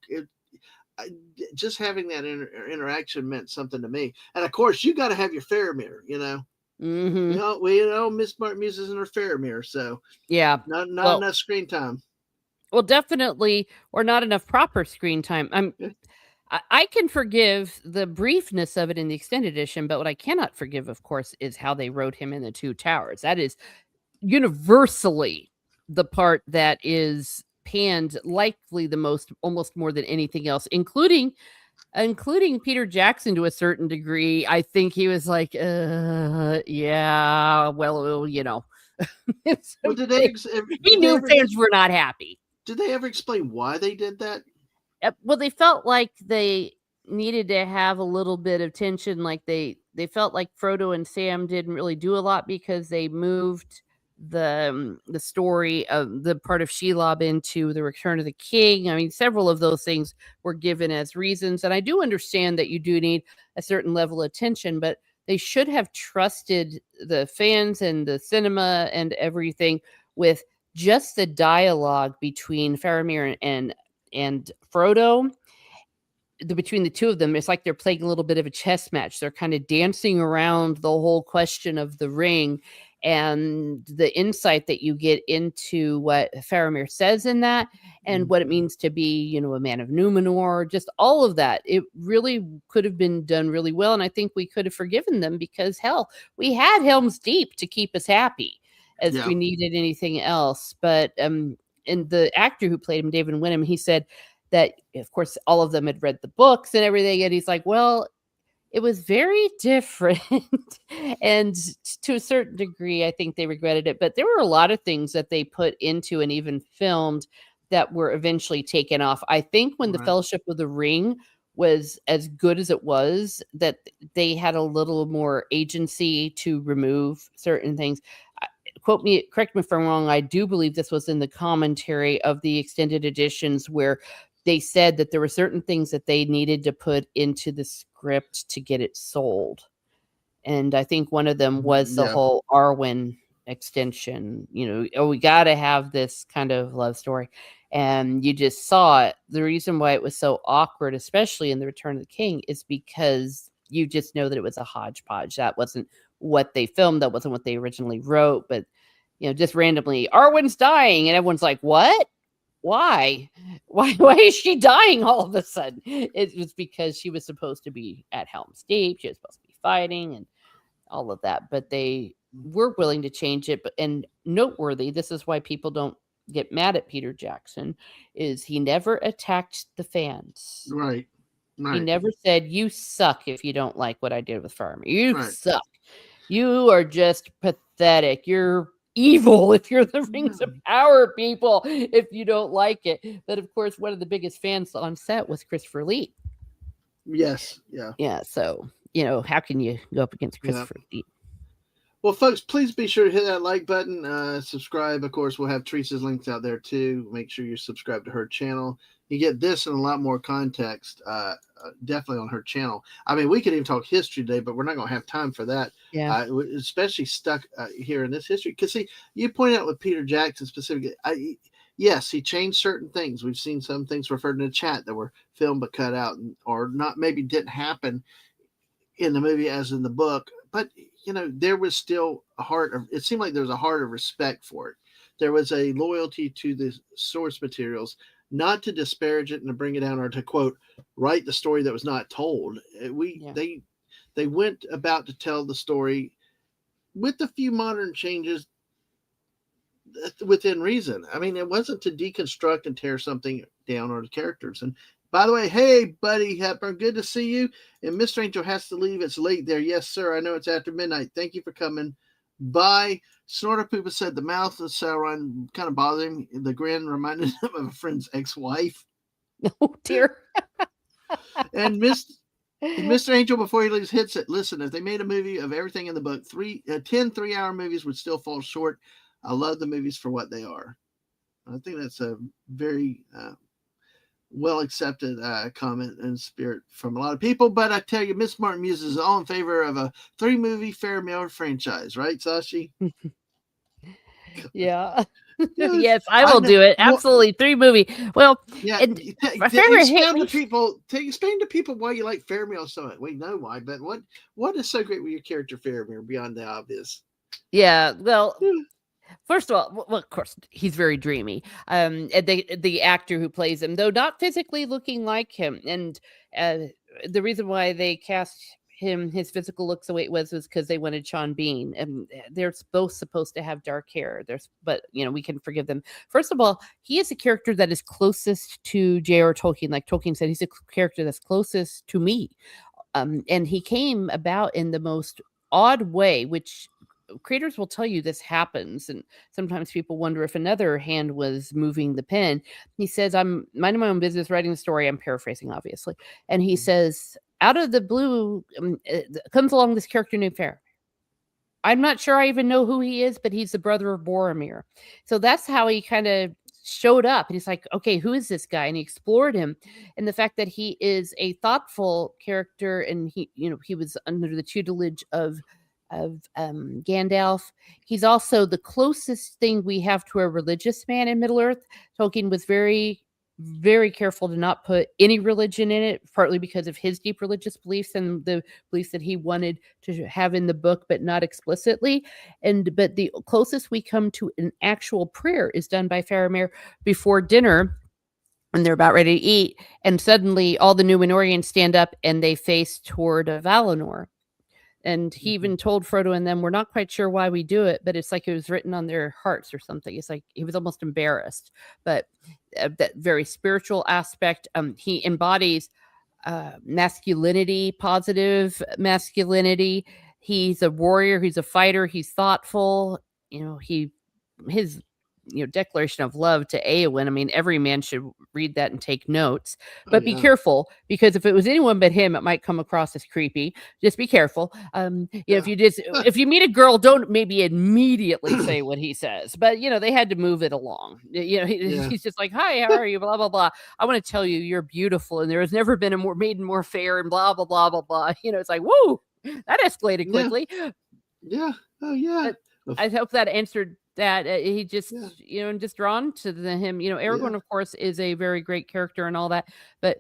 I, just having that interaction meant something to me. And of course, you got to have your Faramir. You know, Hmm. we know Ms Martin Muses and her Faramir, so Yeah. not Well, enough screen time. definitely, or not enough proper screen time. Yeah. I can forgive the briefness of it in the extended edition, but what I cannot forgive, of course, is how they wrote him in the Two Towers. That is universally the part that is panned, likely the most, almost more than anything else, including Peter Jackson to a certain degree. I think he was like, yeah, well, it's Well, okay. He knew fans were not happy. did they ever explain why they did that? Well, they felt like they needed to have a little bit of tension. Like they felt like Frodo and Sam didn't really do a lot because they moved the story of the part of Shelob into the Return of the King. I mean, several of those things were given as reasons, and I do understand that you do need a certain level of tension, but they should have trusted the fans and the cinema and everything with just the dialogue between Faramir and Frodo. Between the two of them, it's like they're playing a little bit of a chess match. They're kind of dancing around the whole question of the ring, and the insight that you get into what Faramir says in that, and what it means to be, a man of Numenor, just all of that. It really could have been done really well, and I think we could have forgiven them, because hell, we had Helm's Deep to keep us happy as Yeah. we needed anything else. But and the actor who played him, David Wenham, he said that, of course, all of them had read the books and everything. And he's like, well, it was very different. And to a certain degree, I think they regretted it. But there were a lot of things that they put into and even filmed that were eventually taken off. I think when the Right. Fellowship of the Ring was as good as it was, that they had a little more agency to remove certain things. Correct me if I'm wrong. I do believe this was in the commentary of the extended editions, where they said that there were certain things that they needed to put into the script to get it sold. And I think one of them was the Yeah. whole Arwen extension. Oh, we got to have this kind of love story. And you just saw it. The reason why it was so awkward, especially in The Return of the King, is because you just know that it was a hodgepodge. That wasn't what they filmed. That wasn't what they originally wrote. But, just randomly, Arwen's dying. And everyone's like, what? Why? Why is she dying all of a sudden? It was because she was supposed to be at Helm's Deep. She was supposed to be fighting and all of that, but they were willing to change it. But and noteworthy, this is why people don't get mad at Peter Jackson, is he never attacked the fans. Right. He Right. never said, "You suck if you don't like what I did with Farmer. You Right. suck. You are just pathetic. You're evil if you're the Rings of No. Power people, if you don't like it. But of course, one of the biggest fans on set was Christopher Lee. Yes. Yeah. Yeah, so how can you go up against Yeah. Christopher Lee? Well, folks, please be sure to hit that like button. Subscribe. Of course, we'll have Teresa's links out there too. Make sure you subscribe to her channel. You get this and a lot more context, definitely on her channel. I mean, we could even talk history today, but we're not going to have time for that. Yeah. Especially stuck here in this history. Because, see, you pointed out with Peter Jackson specifically. Yes, he changed certain things. We've seen some things referred in the chat that were filmed but cut out, or not, maybe didn't happen in the movie as in the book. But there was still it seemed like there was a heart of respect for it. There was a loyalty to the source materials, not to disparage it and to bring it down, or to quote, write the story that was not told. They went about to tell the story with a few modern changes within reason. I mean, it wasn't to deconstruct and tear something down or the characters. And by the way, hey, buddy Hepburn, good to see you. And Mr. Angel has to leave. It's late there. Yes, sir. I know it's after midnight. Thank you for coming by. Snorter Poopa said the mouth of Sauron kind of bothered him. The grin reminded him of a friend's ex-wife. Oh, dear. And Mr. Angel, before he leaves, hits it. Listen, if they made a movie of everything in the book, 10 3-hour movies would still fall short. I love the movies for what they are. I think that's a very well accepted comment and spirit from a lot of people. But I tell you, Ms Martin Muses is all in favor of a 3-movie Faramir franchise, right, Sashi? Yeah. Yes, yes, I will do it. Absolutely. 3-movie. Well, yeah. and Explain to people why you like Faramir so much. We know why, but what is so great with your character Faramir beyond the obvious? Yeah. Well, first of all, of course, he's very dreamy. And the actor who plays him, though not physically looking like him, and the reason why they cast his physical looks the way it was because they wanted Sean Bean, and they're both supposed to have dark hair. But we can forgive them. First of all, he is a character that is closest to J.R. Tolkien. Like Tolkien said, he's a character that's closest to me, and he came about in the most odd way, which creators will tell you this happens, and sometimes people wonder if another hand was moving the pen. He says, I'm minding my own business writing the story. I'm paraphrasing, obviously. And he says, out of the blue comes along this character named Fair. I'm not sure I even know who he is, but he's the brother of Boromir. So that's how he kind of showed up. And he's like, okay, who is this guy? And he explored him. And the fact that he is a thoughtful character, and he was under the tutelage of Gandalf. He's also the closest thing we have to a religious man in Middle Earth. Tolkien was very, very careful to not put any religion in it, partly because of his deep religious beliefs and the beliefs that he wanted to have in the book, but not explicitly. But the closest we come to an actual prayer is done by Faramir before dinner, and they're about ready to eat, and suddenly all the Númenóreans stand up and they face toward Valinor. And he even told Frodo and them, we're not quite sure why we do it, but it's like it was written on their hearts or something. It's like he was almost embarrassed. But that very spiritual aspect, he embodies masculinity, positive masculinity. He's a warrior. He's a fighter. He's thoughtful. His declaration of love to Eowyn. I mean, every man should read that and take notes, but be careful, because if it was anyone but him, it might come across as creepy. Just be careful. If you meet a girl, don't maybe immediately say what he says, but they had to move it along. He's just like, hi, how are you? Blah, blah, blah. I want to tell you, you're beautiful. And there has never been a maiden more fair, and blah, blah, blah, blah, blah. It's like, whoa, that escalated quickly. Yeah. Oh yeah. But I hope that answered that. He just just drawn to him. Aragorn, of course, is a very great character and all that, but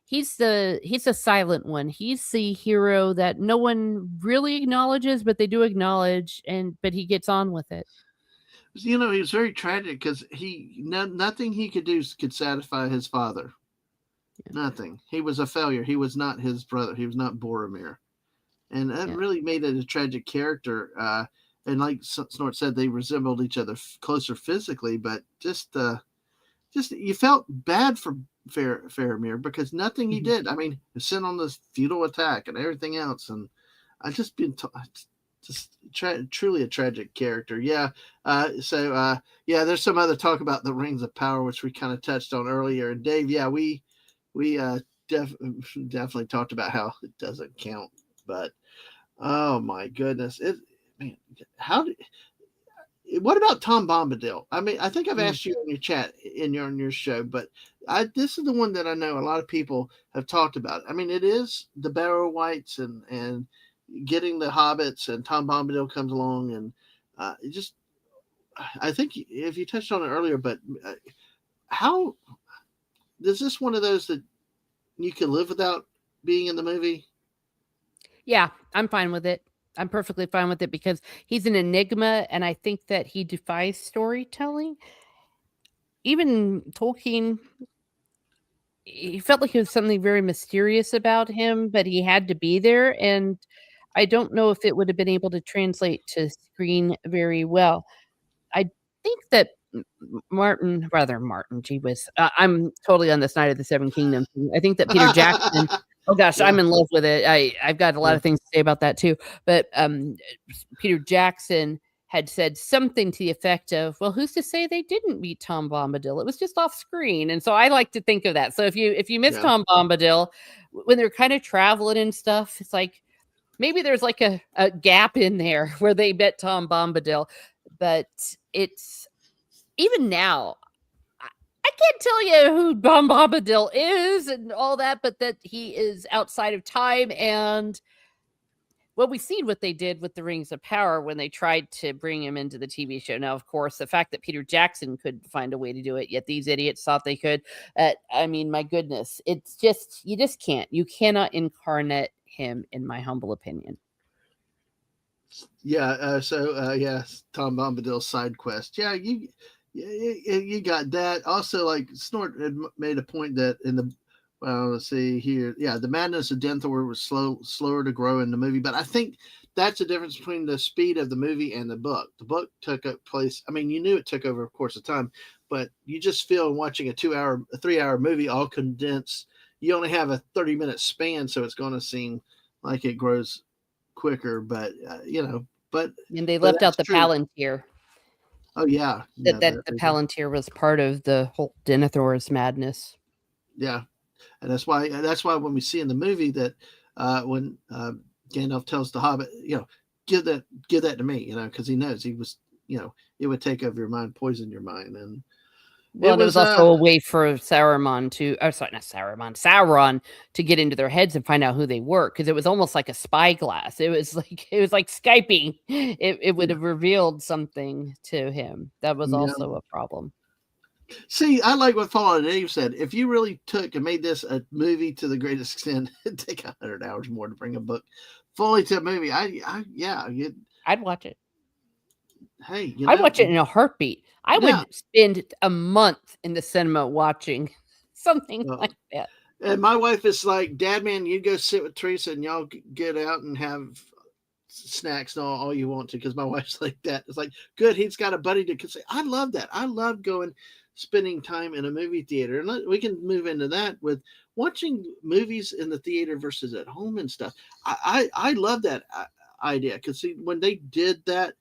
he's the silent one. He's the hero that no one really acknowledges, but they do acknowledge, but he gets on with it. He was very tragic because nothing he could do could satisfy his father. Nothing. He was a failure. He was not his brother. He was not Boromir, and that really made it a tragic character. And like Snort said, they resembled each other closer physically, but just you felt bad for Faramir because nothing he did. I mean, sent on this futile attack and everything else, and I just been just truly a tragic character. Yeah. Yeah, there's some other talk about the Rings of Power, which we kind of touched on earlier. And Dave, yeah, we def- definitely talked about how it doesn't count, but oh my goodness, it man, how did what about Tom Bombadil? I mean, I think I've Mm. asked you in your chat on your show, but this is the one that I know a lot of people have talked about. I mean, it is the Barrow Whites and getting the hobbits, and Tom Bombadil comes along, and it just I think if you touched on it earlier, but how is this one of those that you can live without being in the movie? Yeah, I'm fine with it. I'm perfectly fine with it because he's an enigma, and I think that he defies storytelling. Even Tolkien, he felt like there was something very mysterious about him, but he had to be there, and I don't know if it would have been able to translate to screen very well. I think that Martin, gee whiz, I'm totally on the side of the Seven Kingdoms. I think that Peter Jackson, oh gosh, Yeah, I'm in love with it. I've got a lot yeah, of things to say about that too, but, Peter Jackson had said something to the effect of, "Well, who's to say they didn't meet Tom Bombadil? It was just off screen," and so I like to think of that. So if you miss yeah. Tom Bombadil, when they're kinda traveling and stuff, it's like, maybe there's like a gap in there where they met Tom Bombadil, but it's even now, I I can't tell you who Tom Bombadil is and all that, but that he is outside of time. And well, we seen what they did with the Rings of Power when they tried to bring him into the TV show. Now, of course, the fact that Peter Jackson could find a way to do it, yet these idiots thought they could. I mean, my goodness, it's just you just can't. You cannot incarnate him, in my humble opinion. Yeah, yes, Tom Bombadil's side quest. Yeah, you got that. Also, like Snort had made a point that in the well, let's see here. Yeah, the madness of Denthor was slower to grow in the movie, but I think that's the difference between the speed of the movie and the book. The book took up place. I mean, you knew it took over, of course, of time, but you just feel watching a 3 hour movie all condensed. You only have a 30-minute span, so it's going to seem like it grows quicker, but but And they but left that's out the true. Palantir. Oh yeah, That yeah, that the they did. Palantir was part of the whole Denethor's madness. Yeah, and that's why when we see in the movie that when Gandalf tells the Hobbit, give that to me, because he knows he was, it would take over your mind, poison your mind, and Well, it and it was was also a way for Saruman to sorry, not Saruman, Sauron to get into their heads and find out who they were, because it was almost like a spyglass. It was like Skyping. It would yeah, have revealed something to him. That was yeah. also a problem. See, I like what Fallout Dave said. If you really took and made this a movie to the greatest extent, it'd take 100 hours more to bring a book fully to a movie. Yeah, I'd watch it. hey, I'd watch it in a heartbeat. I yeah. would spend a month in the cinema watching something Uh, like that. and my wife is like, Dad, man, you go sit with Teresa and y'all get out and have snacks and all you want to. Because my wife's like that. It's like, good, he's got a buddy to say. I love that. I love going, spending time in a movie theater. And we can move into that with watching movies in the theater versus at home and stuff. I love that idea. Because see, when they did that,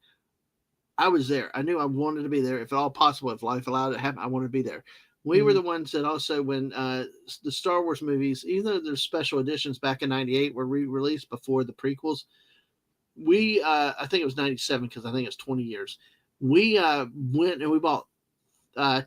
I was there. I knew I wanted to be there. If at all possible, if life allowed it to happen, I wanted to be there. We were Mhm. the ones that also, when the Star Wars movies, even though there's special editions back in '98, were re-released before the prequels. I think it was '97 because I think it's 20 years. We went and we bought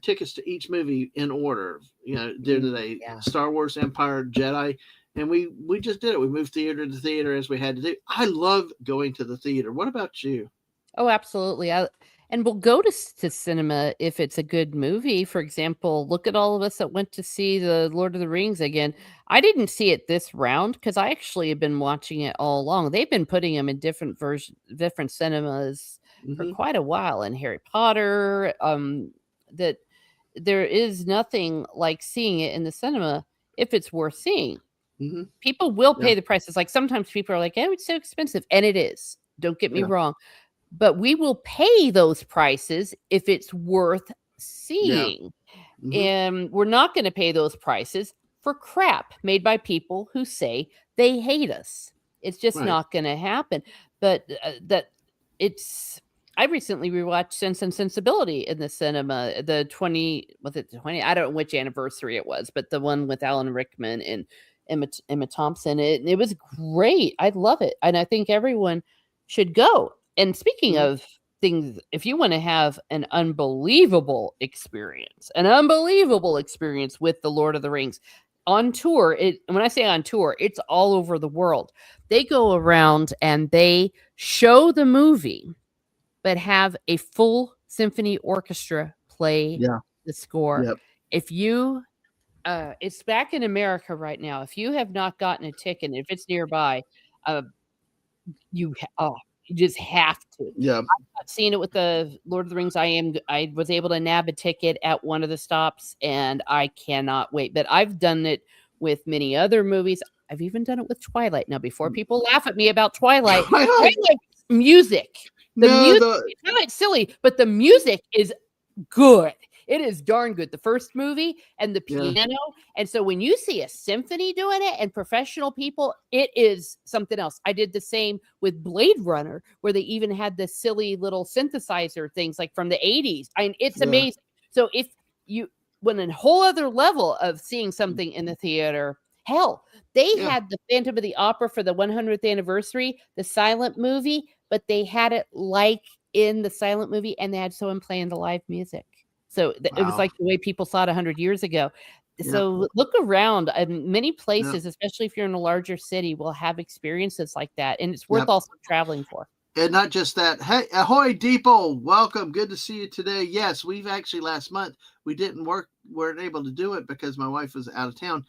tickets to each movie in order. Did Mm, a yeah. Star Wars, Empire, Jedi, and we just did it. We moved theater to theater as we had to do. I love going to the theater. What about you? Oh, absolutely. And we'll go to cinema if it's a good movie. For example, look at all of us that went to see the Lord of the Rings again. I didn't see it this round because I actually have been watching it all along. They've been putting them in different versions, different cinemas for Hmm. quite a while. And Harry Potter, that there is nothing like seeing it in the cinema if it's worth seeing. Hmm. People will Yeah, pay the prices. Like sometimes people are like, "Oh, it's so expensive," and it is. Don't get me yeah, wrong, but we will pay those prices if it's worth yeah. seeing. Hmm. And we're not going to pay those prices for crap made by people who say they hate us. It's just Right. not going to happen. but that it's. I recently rewatched Sense and Sensibility in the cinema. The 20 was it 20? I don't know which anniversary it was, but the one with Alan Rickman and Emma Thompson. It was great. I love it, and I think everyone should go. And speaking Mhm. of things, if you want to have an unbelievable experience with the Lord of the Rings on tour, when I say on tour, it's all over the world. They go around and they show the movie but have a full symphony orchestra play Yeah. the score. Yep. If you it's back in America right now. If you have not gotten a ticket, if it's nearby, uh, you just have to. Yeah. I've not seen it with the Lord of the Rings. I was able to nab a ticket at one of the stops, and I cannot wait. But I've done it with many other movies. I've even done it with Twilight. Now, before people laugh at me about Twilight, Twilight. Twilight music. The No, music, the Twilight's silly, but the music is good. It is darn good. The first movie and the yeah. piano. And so when you see a symphony doing it and professional people, it is something else. I did the same with Blade Runner, where they even had the silly little synthesizer things like from the 80s. It's Yeah. amazing. So if you went a whole other level of seeing something in the theater, hell, they Yeah. had the Phantom of the Opera for the 100th anniversary, the silent movie, but they had it like in the silent movie, and they had someone playing the live music. So it was Wow. like the way people saw it 100 years ago. Yeah. So look around. Many Yeah. places, especially if you're in a larger city, will have experiences like that, and it's worth Yep. also traveling for. And not just that. Hey, ahoy, Deepo! Welcome. Good to see you today. Yes, we've actually last month we weren't able to do it because my wife was out of town.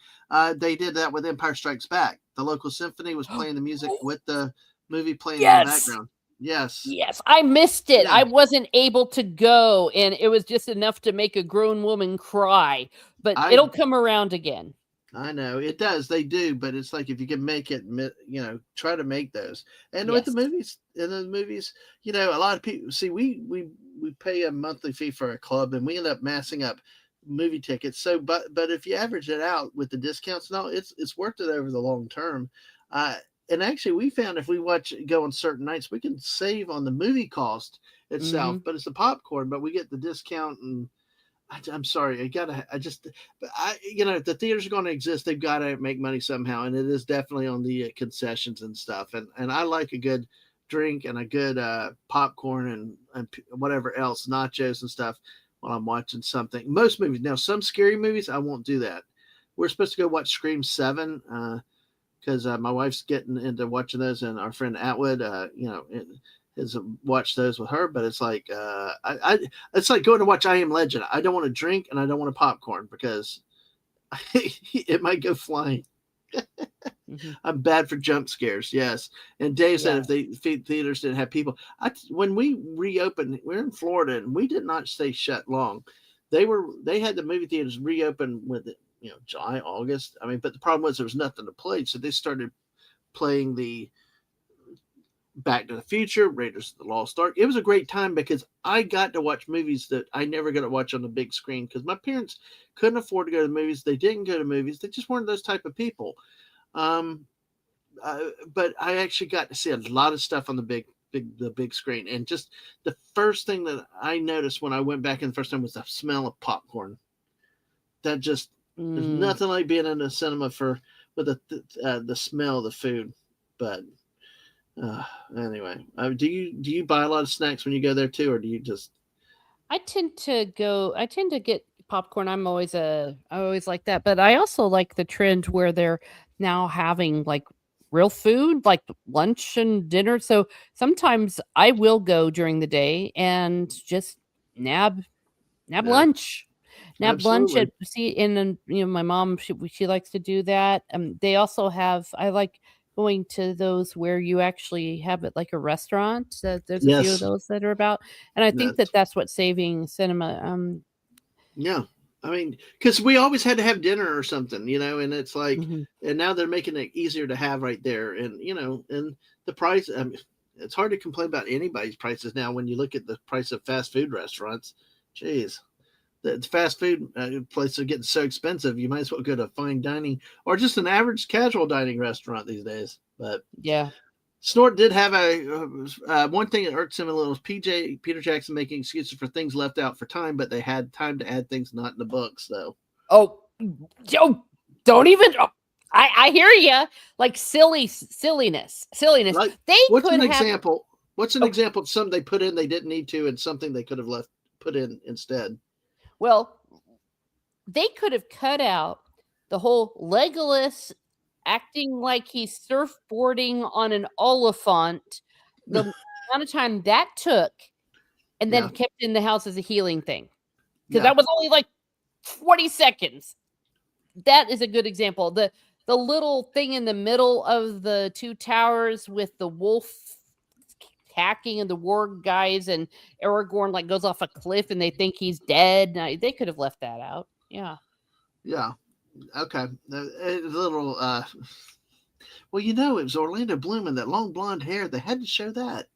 They did that with Empire Strikes Back. The local symphony was playing the music with the movie playing in the Yes. background. Yes. Yes, I missed it. Yeah. I wasn't able to go, and it was just enough to make a grown woman cry. But it'll come around again. I know it does. They do, but it's like if you can make it, try to make those. And with Yes. the movies, a lot of people see we pay a monthly fee for a club, and we end up massing up movie tickets. So, but if you average it out with the discounts and all, it's worth it over the long term. And actually, we found if we go on certain nights, we can save on the movie cost itself, but it's the popcorn, but we get the discount and. I'm sorry. If the theaters are going to exist, they've got to make money somehow, and it is definitely on the concessions and stuff. And I like a good drink and a good popcorn and whatever else, nachos and stuff while I'm watching something. Most movies now, some scary movies, I won't do that. We're supposed to go watch Scream 7 because my wife's getting into watching those, and our friend Atwood, has watched those with her, but it's like it's like going to watch I Am Legend. I don't want to drink and I don't want to popcorn because it might go flying. I'm bad for jump scares. Yes, and Dave said if the theaters didn't have people, when we reopened, we're in Florida and we did not stay shut long. They had the movie theaters reopen with July, August. I mean, but the problem was there was nothing to play, so they started playing the Back to the Future, Raiders of the Lost Ark. It was a great time because I got to watch movies that I never got to watch on the big screen because my parents couldn't afford to go to the movies. They didn't go to movies. They just weren't those type of people. But I actually got to see a lot of stuff on the big screen. And just the first thing that I noticed when I went back in the first time was the smell of popcorn. That just there's nothing like being in a cinema with the smell of the food. But anyway, do you buy a lot of snacks when you go there too, or do you just? I tend to get popcorn. I always like that, but I also like the trend where they're now having like real food, like lunch and dinner. So sometimes I will go during the day and just nab Yeah, lunch. Nab lunch absolutely. at see and my mom she likes to do that. They also have I like going to those where you actually have it like a restaurant. There's a few of Yes, those that are about, and I think that's that's what saving cinema. yeah. I mean, because we always had to have dinner or something, and it's like, Mhm. and now they're making it easier to have right there, and and the price. I mean, it's hard to complain about anybody's prices now when you look at the price of fast food restaurants. Jeez. The fast food places are getting so expensive. You might as well go to fine dining or just an average casual dining restaurant these days. But Yeah. Snort did have one thing that irks him a little is Peter Jackson making excuses for things left out for time, but they had time to add things not in the books, though. Oh, don't even. Oh, I hear you. Like silliness. Like, They what's could an have. example? What's an Oh, example of something they put in they didn't need to, and something they could have left put in instead? well, they could have cut out the whole Legolas acting like he's surfboarding on an oliphant. The amount of time that took, and Yeah, then kept in the house as a healing thing, because yeah, that was only like 40 seconds. That is a good example. The little thing in the middle of the two towers with the wolf hacking and the warg guys, and Aragorn like goes off a cliff and they think he's dead. They could have left that out. Yeah. yeah. Okay, a little. Well, it was Orlando Bloom and that long blonde hair. They had to show that,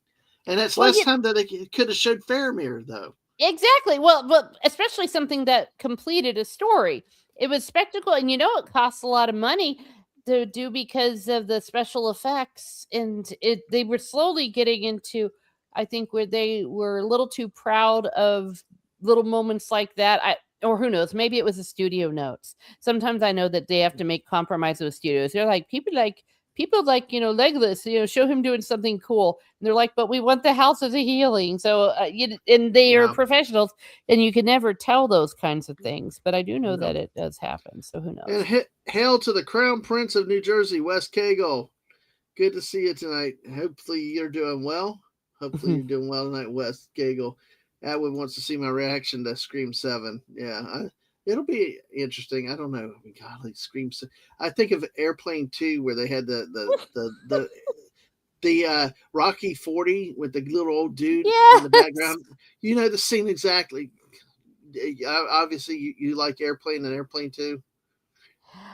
and that's Well, less yeah, time that they could have showed Faramir, though. exactly. Well, but especially something that completed a story. It was spectacle, and it costs a lot of money to do because of the special effects, and they were slowly getting into, I think, where they were a little too proud of little moments like that. Or who knows, maybe it was the studio notes. Sometimes I know that they have to make compromises with studios. They're like, people like Legolas, show him doing something cool. And they're like, but we want the house as a healing. So and they are Yeah, professionals, and you can never tell those kinds of things. But I do know yeah. that it does happen. So who And knows? hail to the Crown Prince of New Jersey, Wes Cagle. Good to see you tonight. Hopefully you're doing well. Hopefully you're doing well tonight, Wes Cagle. Atwood wants to see my reaction to Scream 7. Yeah, it'll be interesting. I don't know. Golly, Scream 7. I think of Airplane 2 where they had the Rocky 40 with the little old dude in the Yes. background. You know the scene exactly. Obviously, you like Airplane and Airplane 2.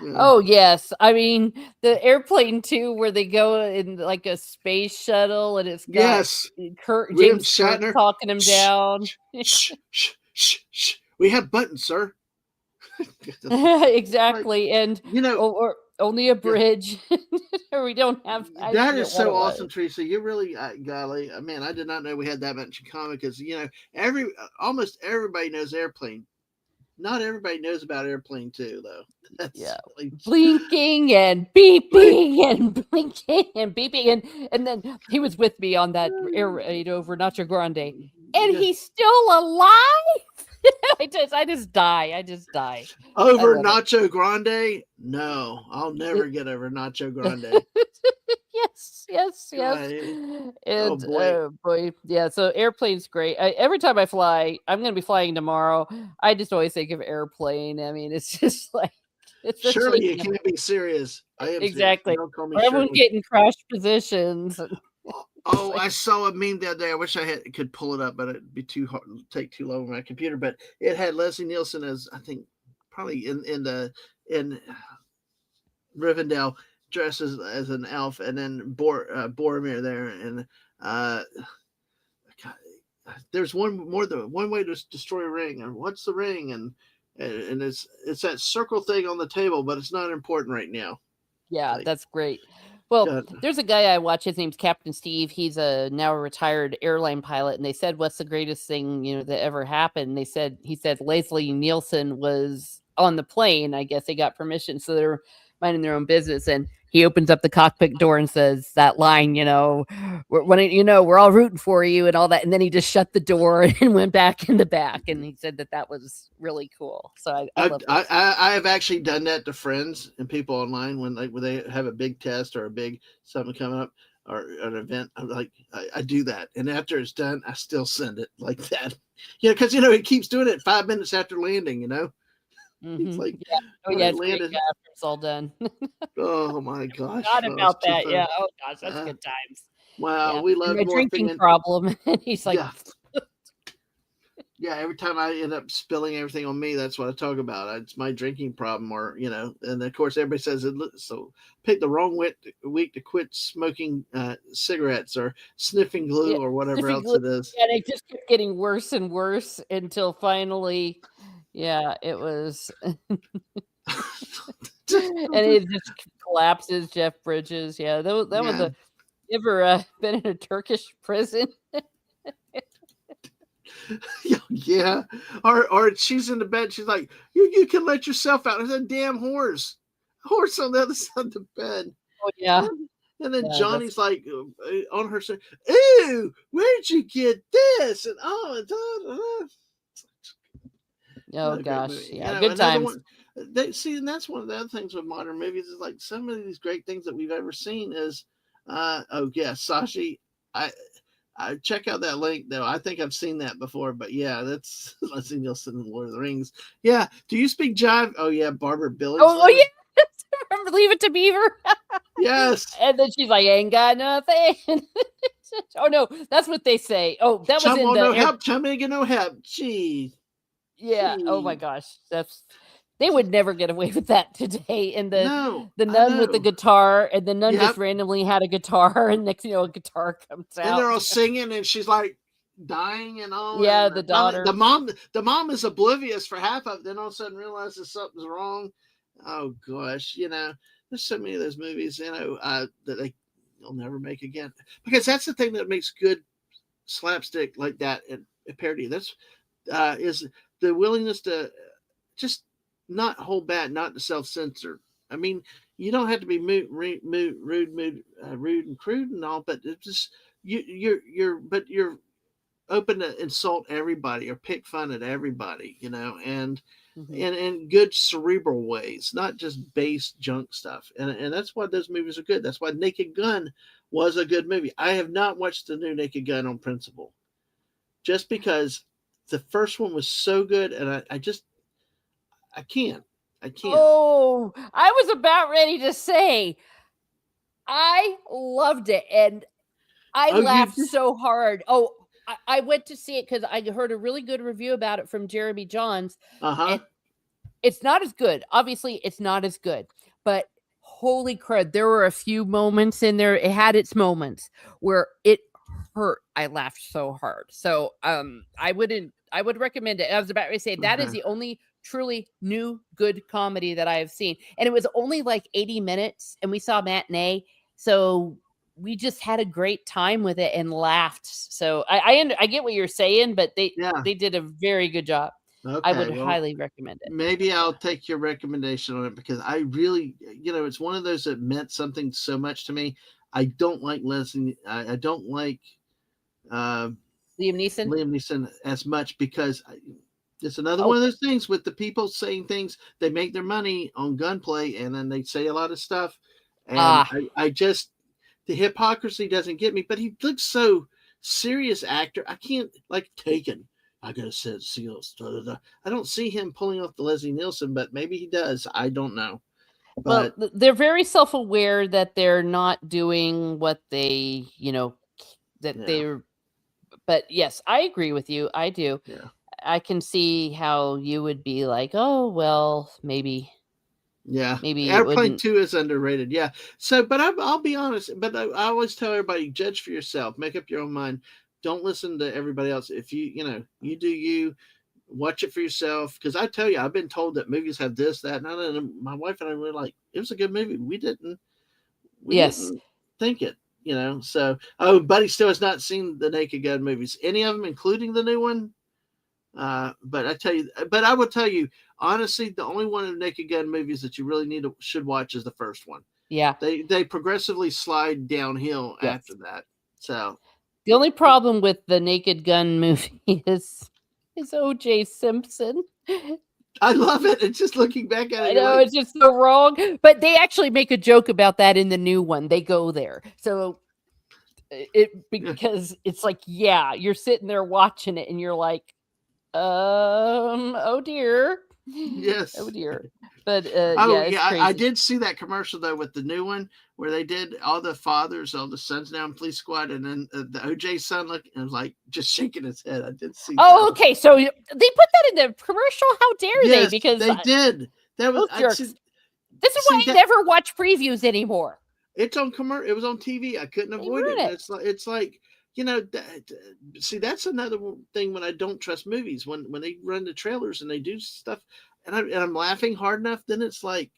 Yeah. Oh yes. I mean, the airplane too, where they go in like a space shuttle, and it's got Yes. William James Kirk Shatner. talking him Shh, down. shh, shh, shh, shh. We have buttons, sir. Like, Exactly. And you know, or only a yeah, bridge. Or we don't have, I that forget is what so it was. awesome, Teresa. You really, golly, man, I did not know we had that much in common because almost everybody knows Airplane. Not everybody knows about Airplane too, though. Yeah. That's really Blinking and blink. beeping and blinking and beeping, and then he was with me on that air raid over Nacho Grande, and Yeah. he's still alive. I just die. I just die. I Over love it. Nacho Grande? No, I'll never get over Nacho Grande. Yes, yes, yes. God, oh And boy. boy, yeah. So airplane's great. Every time I fly, I'm going to be flying tomorrow. I just always think of airplane. I mean, it's just like, Surely especially you can't be serious. I am serious. exactly. Don't call me Or everyone Shirley. getting crash positions. It's Oh, like, I saw a meme the other day. I wish could pull it up, but it'd be too hard, take too long on my computer. But it had Leslie Nielsen as I think probably in Rivendell dressed as an elf, and then Boromir there, and uh, God, there's one way to destroy a ring, and what's the ring, and it's that circle thing on the table, but it's not important right now. yeah, Like, that's great. Well, God, there's a guy I watch. His name's Captain Steve. He's a now a retired airline pilot, and they said, "What's the greatest thing that ever happened?" He said Leslie Nielsen was on the plane. I guess they got permission, so they're minding their own business. And he opens up the cockpit door and says that line, we're all rooting for you and all that. And then he just shut the door and went back in the back. And he said that was really cool. So I I, love I that. I have actually done that to friends and people online when they have a big test or a big something coming up or an event. I'm like I do that, and after it's done, I still send it like that. Because it keeps doing it 5 minutes after landing. It's like Yeah. Oh, all yeah. right, It's great. landed. Yeah, after it's all done. Oh my gosh, Forgot oh, it's about too that. fun. Yeah. Oh gosh, that's Uh, good times. wow, Yeah. we And love my morphing drinking and problem. And he's like, yeah, yeah, every time I end up spilling everything on me, that's what I talk about. It's my drinking problem, and of course everybody says it. So pick the wrong week to quit smoking cigarettes or sniffing yeah, glue or whatever sniffing else glue. it is. And it just kept getting worse and worse until finally, yeah, it was, and it just collapses. Jeff Bridges. Yeah, that was Yeah, You ever been in a Turkish prison? Yeah. Or she's in the bed. She's like, you can let yourself out. There's a damn horse on the other side of the bed. Oh yeah, And then yeah. That's Johnny's like on her side, "Ooh, where'd you get this?" And oh what a great gosh, movie. yeah. Good Another times. one. They see, and that's one of the other things with modern movies is like some of these great things that we've ever seen is, oh yeah, Sashi. I check out that link though. I think I've seen that before, but yeah, that's Leslie Nielsen in Lord of the Rings. Yeah. Do you speak jive? Oh yeah, Barbara Oh Billingsley. yeah. Remember Leave It to Beaver? Yes. And then she's like, "Ain't got nothing." Oh no, that's what they say. Oh, that was Chum in want no the air. help. Chum ain't get no help. Gee. Yeah. Oh my Gee. gosh, that's they would never get away with that today. And No, the I nun with the know. guitar, and the nun just Yep. randomly had a guitar, and next a guitar comes And they're out. all singing, and she's like dying and all. Yeah, And the finally, daughter. the mom is oblivious for half of it. Then all of a sudden realizes something's wrong. Oh gosh, there's so many of those movies, that they'll never make again. Because that's the thing that makes good slapstick like that and parody. That's is the willingness to just not hold back, not to self censor. I mean, you don't have to be rude and crude and all, but it's just but you're open to insult everybody or pick fun at everybody, and Mhm. in good cerebral ways, not just base junk stuff. And that's why those movies are good. That's why Naked Gun was a good movie. I have not watched the new Naked Gun on principle, just because the first one was so good, and I can't. I can't. Oh, I was about ready to say I loved it, and I Oh, you laughed did? so hard. Oh, I went to see it because I heard a really good review about it from Jeremy Johns, Uh huh. and it's not as good. Obviously, it's not as good, but holy crud, there were a few moments in there. It had its moments where it hurt. I laughed so hard. So, I would recommend it. I was about to say that is Okay. the only truly new good comedy that I have seen, and it was only like 80 minutes, and we saw matinee, so we just had a great time with it and laughed. So I get what you're saying, but Yeah. they did a very good job. I Okay. would Well, highly recommend it. maybe Yeah. I'll take your recommendation on it because I really, it's one of those that meant something so much to me. I don't like Leslie. I don't like uh, Liam Neeson? Liam Neeson as much because it's another one Oh, of those things with the people saying things. They make their money on gunplay, and then they say a lot of stuff, and ah, I just the hypocrisy doesn't get me. But he looks so serious actor. I can't like Taken. I gotta set seals. Da, da, da. I don't see him pulling off the Leslie Nielsen, but maybe he does. I don't know. well, But they're very self-aware that they're not doing what they, that yeah, they're but yes, I agree with you. I do. yeah. I can see how you would be like, "Oh, well, Yeah, maybe it Airplane wouldn't." 2 is underrated. Yeah. So, but I'll be honest. But I always tell everybody, judge for yourself. Make up your own mind. Don't listen to everybody else. If you do you. Watch it for yourself. Because I tell you, I've been told that movies have this, that, and my wife and I were like, it was a good movie. We Yes. didn't think it. So, oh, Buddy still has not seen the Naked Gun movies. Any of them, including the new one. But I will tell you, honestly, the only one of the Naked Gun movies that you really should watch is the first one. Yeah. They progressively slide downhill Yes. after that. So The only problem with the Naked Gun movie is O.J. Simpson. I love it. And just looking back at I it, you're know like, it's just so wrong, but they actually make a joke about that in the new one. They go there. So because it's like, yeah, you're sitting there watching it and you're like, oh dear. Oh yes. dear. But Oh yeah, it's yeah, I crazy. did see that commercial though with the new one where they did all the fathers, all the sons now in Police Squad, and then the OJ son look and was like just shaking his head. I did see Oh, that. okay. So they put that in the commercial. How dare they? Yes, Because they did. That was those I jerks. see. This is why See I that never watch previews anymore. It's on It was on TV. I couldn't They avoid it. ruin And it. it's like see, that's another thing when I don't trust movies when they run the trailers and they do stuff, and I'm laughing hard enough. Then it's like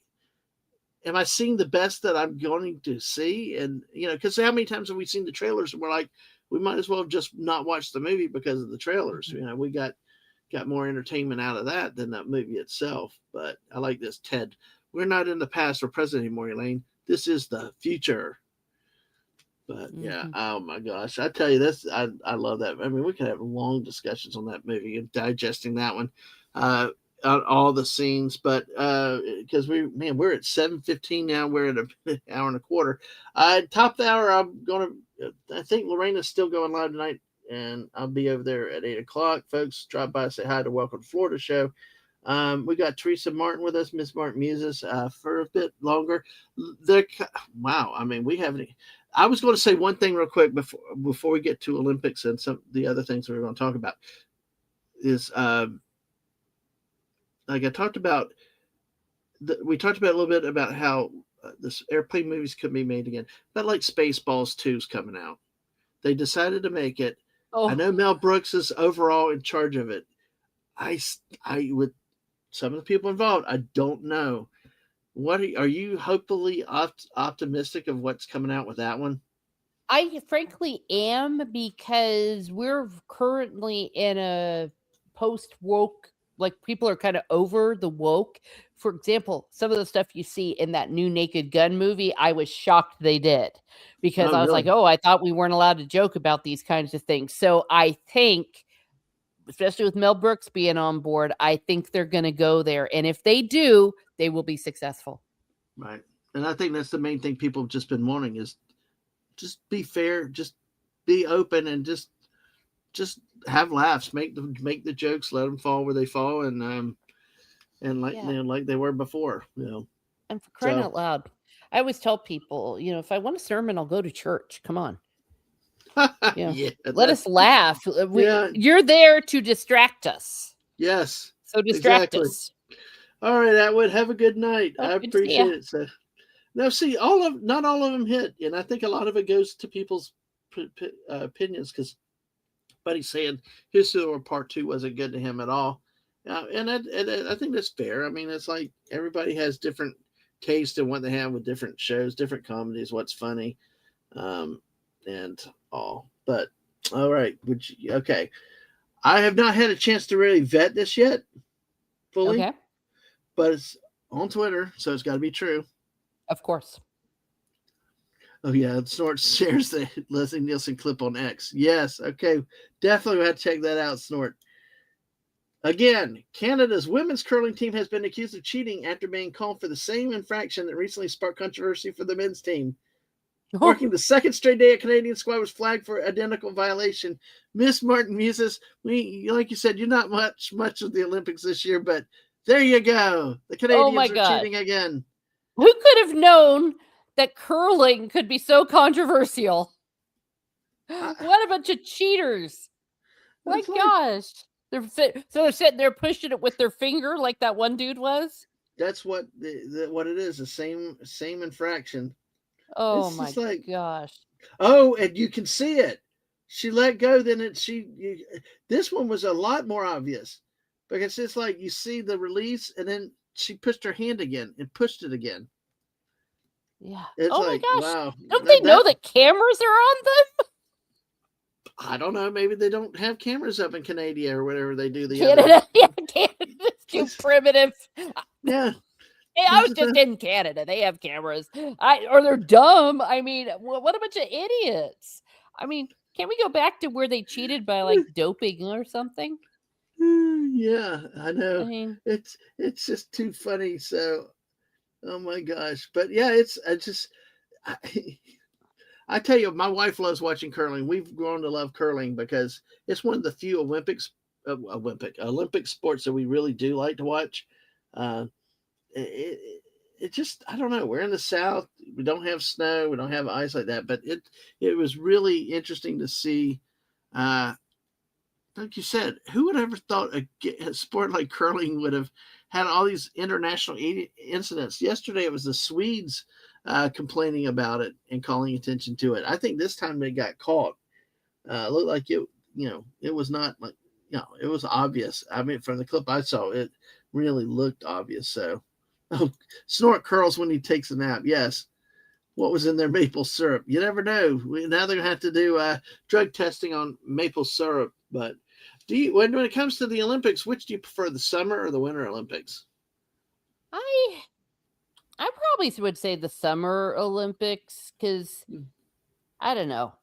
am I seeing the best that I'm going to see? And because how many times have we seen the trailers and we're like, we might as well just not watch the movie because of the trailers. Mhm. We got more entertainment out of that than that movie itself. But I like this, Ted. We're not in the past or present anymore, Elaine. This is the future. But yeah, Mhm. oh my gosh, I tell you this, I love that. I mean, we could have long discussions on that movie and digesting that one, uh, on all the scenes. But because we're at 7:15 now. We're at an hour and a quarter. Top of the hour. I'm gonna. I think Lorena's still going live tonight, and I'll be over there at 8 o'clock. Folks, drop by, say hi to Welcome to Florida show. We got Teresa Martin with us, Ms Martin Muses, for a bit longer. They're, wow, I mean, we haven't. I was going to say one thing real quick before we get to Olympics and some the other things we're going to talk about is like I talked about. We talked about a little bit about how this airplane movies could be made again, but like Spaceballs 2 is coming out. They decided to make it. I Oh, know Mel Brooks is overall in charge of it. I with some of the people involved, I don't know. What are you hopefully optimistic of what's coming out with that one? I frankly am because we're currently in a post woke, like people are kind of over the woke. For example, some of the stuff you see in that new Naked Gun movie, I was shocked they did because Oh, I was like, really? oh, I thought we weren't allowed to joke about these kinds of things. So I think, especially with Mel Brooks being on board, I think they're going to go there. And if they do, they will be successful. Right. And I think that's the main thing people have just been wanting is just be fair, just be open, and just have laughs, make the jokes, let them fall where they fall, and like Yeah. like they were before, And for crying So out loud, I always tell people, if I want a sermon, I'll go to church. Come on. yeah, Let that us laugh. yeah, You're there to distract us. yes, So distract exactly. us. All right, Atwood, have a good night. Oh, I good to see ya. appreciate it. So now, see, not all of them hit, and I think a lot of it goes to people's opinions. Because Buddy's saying his Silver Part Two wasn't good to him at all, and I think that's fair. I mean, it's like everybody has different taste in what they have with different shows, different comedies, what's funny, um, and all. But all right, okay? I have not had a chance to really vet this yet fully, Okay. but it's on Twitter, so it's got to be true. Of course. Oh yeah, Snort shares the Leslie Nielsen clip on X. Yes, okay, definitely have to check that out, Snort. Again, Canada's women's curling team has been accused of cheating after being called for the same infraction that recently sparked controversy for the men's team. Oh, Marking the second straight day a Canadian squad was flagged for identical violation. Ms Martin Muses, like you said, you're not much of the Olympics this year, but there you go. The oh my Canadians are gosh. cheating again. Who could have known that curling could be so controversial? I, What a bunch of cheaters. My it's like gosh. They're sitting there pushing it with their finger like that one dude was. that's what what it is. The same infraction. Oh It's just my like, gosh. oh, and you can see it. She let go, then this one was a lot more obvious because it's like you see the release, and then she pushed her hand again and pushed it again. Yeah. It's Oh my like, gosh. wow, Don't they know that that cameras are on them? I don't know. Maybe they don't have cameras up in Canada or whatever they do. The other, Canada. Yeah, Canada's too primitive. yeah, Hey, I it's was just just in Canada. They have cameras. Or they're dumb. I mean, what a bunch of idiots. I mean, can we go back to where they cheated by like doping or something? yeah, I I know. mean, It's just too funny. So, oh my gosh, but yeah, it's I just. I, I tell you, my wife loves watching curling. We've grown to love curling because it's one of the few Olympic sports that we really do like to watch. Uh, it just I don't know. We're in the South. We don't have snow. We don't have ice like that. But it was really interesting to see. Uh, like you said, who would ever thought a sport like curling would have had all these international incidents? Yesterday, it was the Swedes complaining about it and calling attention to it. I think this time they got caught. Looked like it was not like, it was obvious. I mean, from the clip I saw, it really looked obvious. So, Oh, snort curls when he takes a nap. Yes. What was in their maple syrup? You never know. Now they're gonna have to do drug testing on maple syrup. But do you when it comes to the Olympics, which do you prefer, the summer or the winter Olympics? I I probably would say the Summer Olympics because I don't know.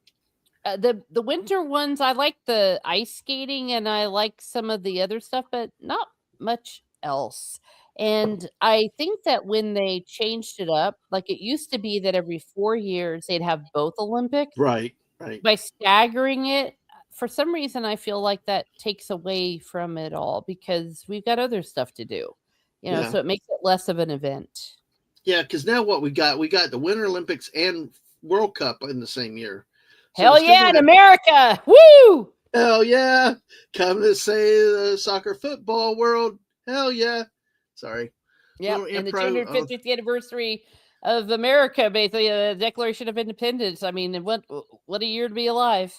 The winter ones, I like the ice skating and I like some of the other stuff, but not much else. And I think that when they changed it up, like it used to be that every 4 years they'd have both Olympics. Right, right. By staggering it, for some reason, I feel like that takes away from it all because we've got other stuff to do, Yeah, so it makes it less of an event. yeah. Because now what we got the Winter Olympics and World Cup in the same year, so we're Hell still yeah, gonna in have. America! Woo! Hell yeah! Come to say the soccer football world. Hell yeah! Sorry, Yep, little and the impro. Oh, 250th anniversary of America, basically, the Declaration of Independence. I mean, what a year to be alive.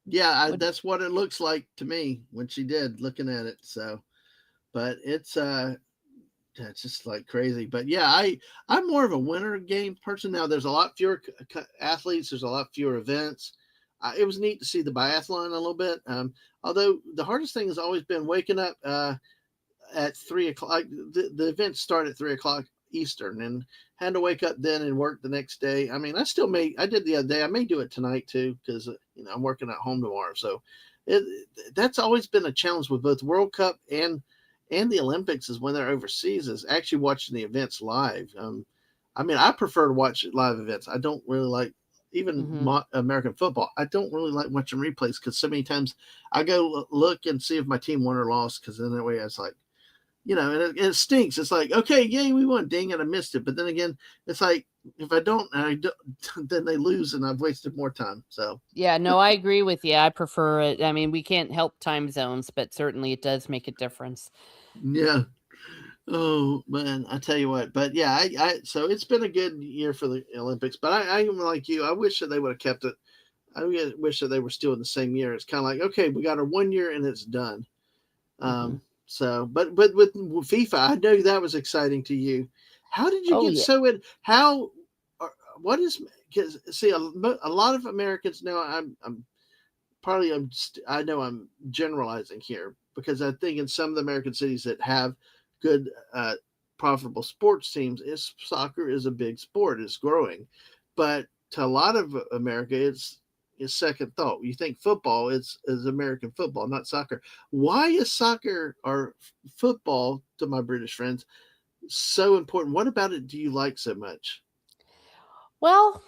yeah, What, that's what it looks like to me when she did looking at it. So, but it's just like crazy. But yeah, I'm more of a winter game person now. There's a lot fewer athletes. There's a lot fewer events. It was neat to see the biathlon a little bit. Although the hardest thing has always been waking up at 3 o'clock. The events start at 3 o'clock Eastern, and had to wake up then and work the next day. I mean, I still may. I did the other day. I may do it tonight too because I'm working at home tomorrow. So it that's always been a challenge with both World Cup and the Olympics is when they're overseas is actually watching the events live. I mean, I prefer to watch live events. I don't really like even mhm. American football. I don't really like watching replays because so many times I go look and see if my team won or lost because then that way I was like, and it stinks. It's like, okay, yay, we won. Dang it, I missed it. But then again, it's like if I don't, then they lose and I've wasted more time. So Yeah, no, I agree with you. I prefer it. I mean, we can't help time zones, but certainly it does make a difference. yeah. Oh man, I tell you what. But yeah, so it's been a good year for the Olympics. But I'm like you. I wish that they would have kept it. I wish that they were still in the same year. It's kind of like, okay, we got our 1 year and it's done. Hmm. So, but with FIFA, I know that was exciting to you. How did you Oh get yeah. so in? How? What is? Because see, a lot of Americans now. I'm probably I know I'm generalizing here because I think in some of the American cities that have good profitable sports teams, is soccer is a big sport, it's growing, but to a lot of America, it's second thought. You think football is American football, not soccer. Why is soccer or football, to my British friends, so important? What about it do you like so much? Well,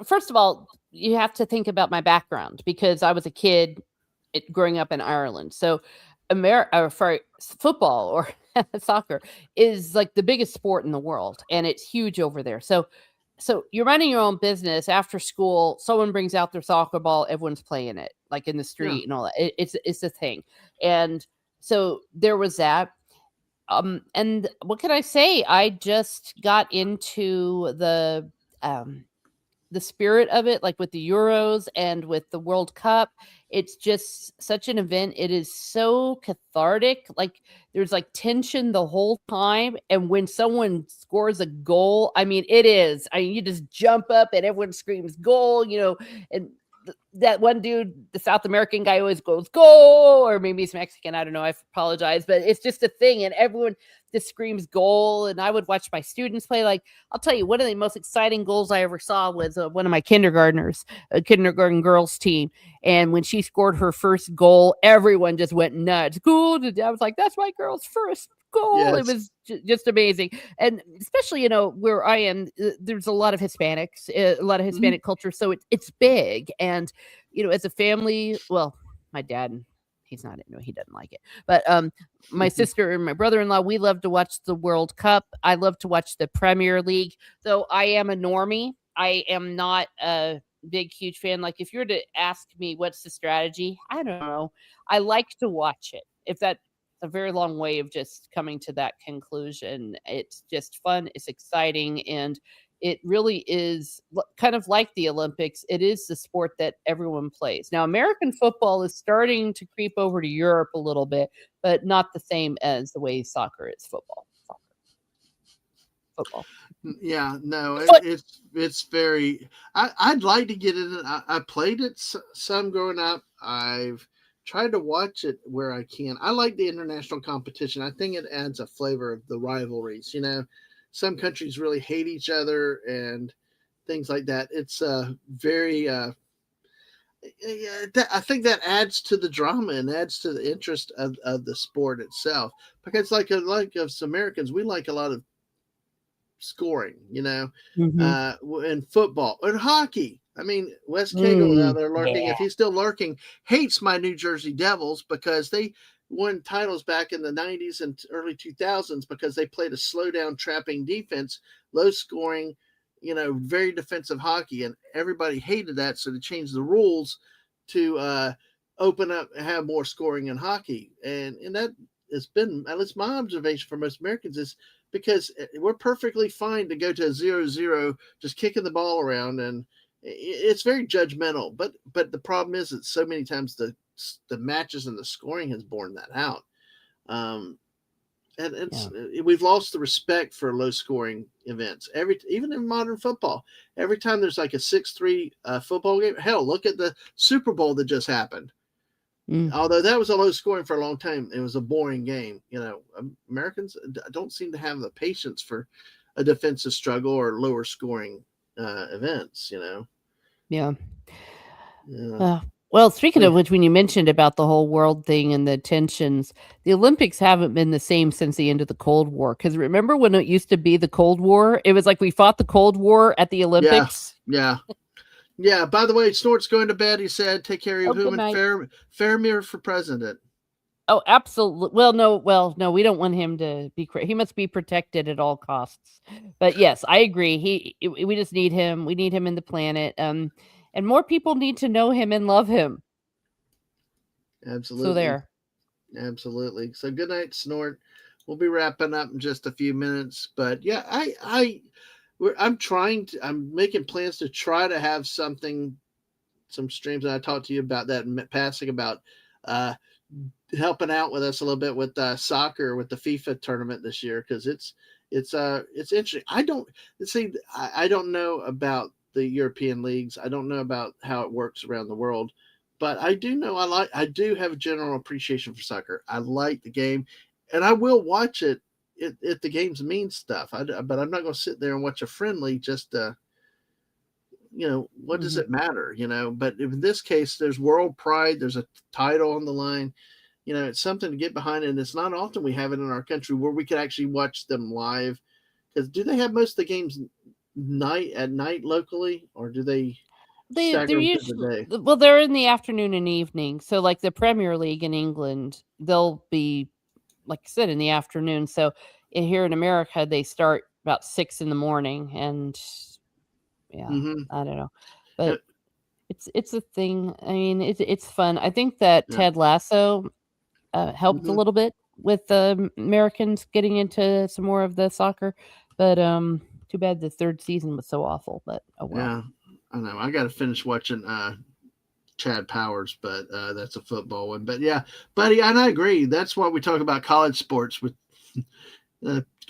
first of all, you have to think about my background because I was a kid growing up in Ireland. So, for football or soccer is like the biggest sport in the world, and it's huge over there. So you're running your own business after school. Someone brings out their soccer ball, everyone's playing it, like in the Yeah. street and all that. It's a thing, and so there was that. And what can I say? I just got into um the spirit of it, like with the Euros and with the World Cup. It's just such an event. It is so cathartic. Like there's like tension the whole time. And when someone scores a goal, I mean, it is. I mean, you just jump up and everyone screams goal, and that one dude, the South American guy, always goes goal, or maybe he's Mexican. I don't know. I apologize, but it's just a thing, and everyone just screams goal. And I would watch my students play. Like I'll tell you, one of the most exciting goals I ever saw was one of my kindergartners, a kindergarten girls team, and when she scored her first goal, everyone just went nuts. Cool! I was like, "That's my girl's first goal." It Yes. was just amazing, and especially where I am, there's a lot of Hispanics, a lot of Mhm. Hispanic culture, so it's big. And as a family, well, my dad, he's not, no, he doesn't like it, but my sister and my brother-in-law, we love to watch the World Cup. I love to watch the Premier League, though I am a normie. I am not a big huge fan. Like if you were to ask me what's the strategy, I don't know. I like to watch it. If that a very long way of just coming to that conclusion. It's just fun, it's exciting, and it really is kind of like the Olympics. It is the sport that everyone plays. Now, American football is starting to creep over to Europe a little bit, but not the same as the way soccer is football. Football. Yeah, no, Foot. it's very. I'd like to get in it. I played it some growing up. I've tried to watch it where I can. I like the international competition. I think it adds a flavor of the rivalries. Some countries really hate each other and things like that. It's very. I think that adds to the drama and adds to the interest of the sport itself. Because like us Americans, we like a lot of scoring, Mhm. in football and hockey. I mean, Wes Cagle out there lurking, Yeah. if he's still lurking, hates my New Jersey Devils because they won titles back in the 90s and early 2000s because they played a slow down trapping defense, low scoring, very defensive hockey. And everybody hated that. So they changed the rules to open up and have more scoring in hockey. And that has been, at least my observation for most Americans, is because we're perfectly fine to go to a 0-0, just kicking the ball around, and it's very judgmental. But the problem is that so many times the matches and the scoring has borne that out, and we've lost the respect for low scoring events. Even in modern football, every time there's like a 6-3 football game, hell, look at the Super Bowl that just happened. Although that was a low scoring for a long time, it was a boring game. Americans don't seem to have the patience for a defensive struggle or lower scoring events. Yeah. Yeah. Well, speaking of which, when you mentioned about the whole world thing and the tensions, the Olympics haven't been the same since the end of the Cold War. Because remember when it used to be the Cold War? It was like we fought the Cold War at the Yeah. Olympics. Yeah. Yeah. By the way, Snort's going to bed. He said, "Take care of Oh, you, good and night. Fairmere for president." Oh, absolutely. Well, no, we don't want him to be. He must be protected at all costs. But yes, I agree. We just need him. We need him in the planet. And more people need to know him and love him. So Absolutely. there. Absolutely. So good night, Snort. We'll be wrapping up in just a few minutes, but yeah, I'm making plans to try to have some streams. And I talked to you about that and passing about uh, helping out with us a little bit with soccer with the FIFA tournament this year because it's interesting. I don't know about the European leagues. I don't know about how it works around the world, but I do know I do have a general appreciation for soccer. I like the game, and I will watch it if the games mean stuff. But I'm not going to sit there and watch a friendly just what does it matter, but in this case there's world pride, there's a title on the line, it's something to get behind, and it's not often we have it in our country where we could actually watch them live. Because do they have most of the games at night locally, or do they They're stagger them through usually, the day? well, they're in the afternoon and evening. So like the Premier League in England, they'll be, like I said, in the afternoon. So here in America, they start about 6 in the morning, and yeah, Mm-hmm. I don't know, Uh, but it's a thing. I mean, it's fun. I think that yeah. Ted Lasso helped a Mm-hmm. little bit with the Americans getting into some more of the soccer, but too bad the third season was so awful. But oh well. Yeah, I know. I got to finish watching Chad Powers, but that's a football one. But yeah, buddy, and I agree. That's why we talk about college sports with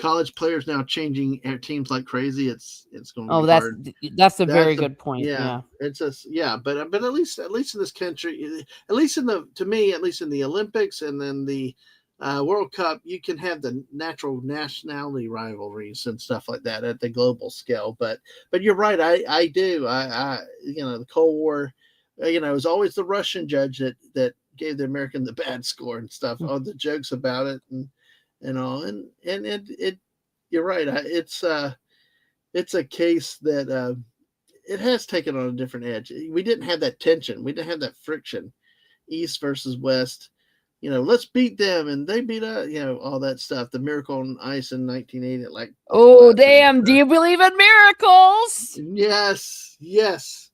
college players now changing teams like crazy. It's going to Oh, be hard. that's a very That's a good point. yeah. Yeah. It's a yeah, but at least in this country, at least in the to me, at least in the Olympics and then the World Cup, you can have the natural nationality rivalries and stuff like that at the global scale. But you're right. I do. The Cold War. It was always the Russian judge that gave the American the bad score and stuff. Mm. All the jokes about it and all and it you're right. It's a case that it has taken on a different edge. We didn't have that tension. We didn't have that friction, East versus West. Let's beat them and they beat us. All that stuff. The Miracle on Ice in 1980, like Oh, damn. Do you believe in miracles? Yes, yes.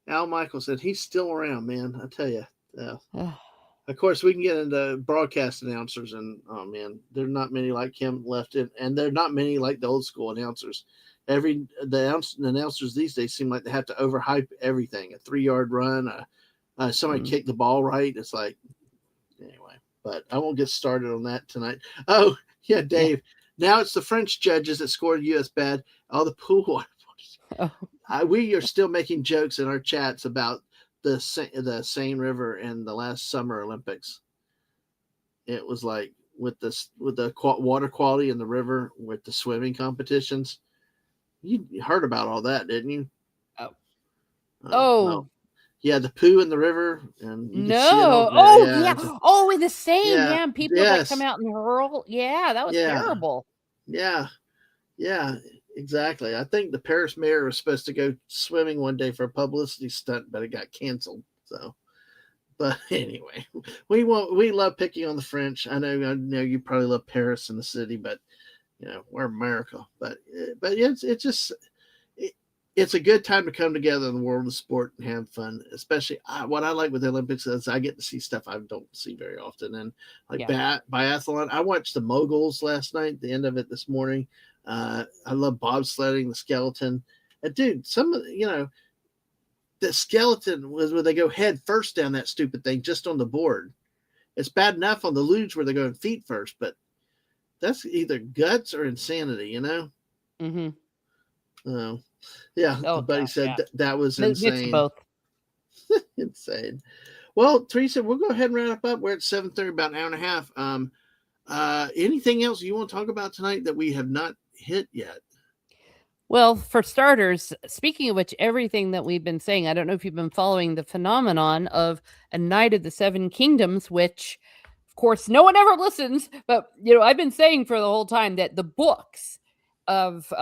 Al Michael said he's still around, man. I tell you. Of course, we can get into broadcast announcers, and oh man, there's not many like him left, and there are not many like the old school announcers. The announcers these days seem like they have to overhype everything. A 3 yard run, somebody Mm. kicked the ball right. It's like anyway, but I won't get started on that tonight. Oh yeah, Yeah. Dave. Now it's the French judges that scored U.S. bad. All the pool water. Oh, We are still making jokes in our chats about the Seine River in the last Summer Olympics. It was like with the water quality in the river with the swimming competitions. You heard about all that, didn't you? oh, Oh oh well, yeah, the poo in the river, and you could see it all. no! Yeah, Oh yeah, yeah! Oh, in the same, yeah, yeah. And people that come yes, out and hurl. Yeah, that was yeah, terrible. yeah, yeah. Exactly. I think the Paris mayor was supposed to go swimming one day for a publicity stunt, but it got canceled. So, but anyway, we love picking on the French. I know you probably love Paris and the city, but we're America. But it's just it, it's a good time to come together in the world of sport and have fun. Especially what I like with the Olympics is I get to see stuff I don't see very often. And like Yeah, biathlon, I watched the moguls last night. The end of it this morning. I love bobsledding, the skeleton. And dude, some of the skeleton was where they go head first down that stupid thing just on the board. It's bad enough on the luge where they're going feet first, but that's either guts or insanity. mm-hmm. Oh, yeah. Oh A buddy gosh, said yeah. that was Mix of insane. both. Insane. Well, Teresa, we'll go ahead and wrap up. We're at 7:30, about an hour and a half. Anything else you want to talk about tonight that we have not hit yet? Well, for starters, speaking of which, everything that we've been saying, I don't know if you've been following the phenomenon of A Night of the Seven Kingdoms, which, of course, no one ever listens. But, I've been saying for the whole time that the books of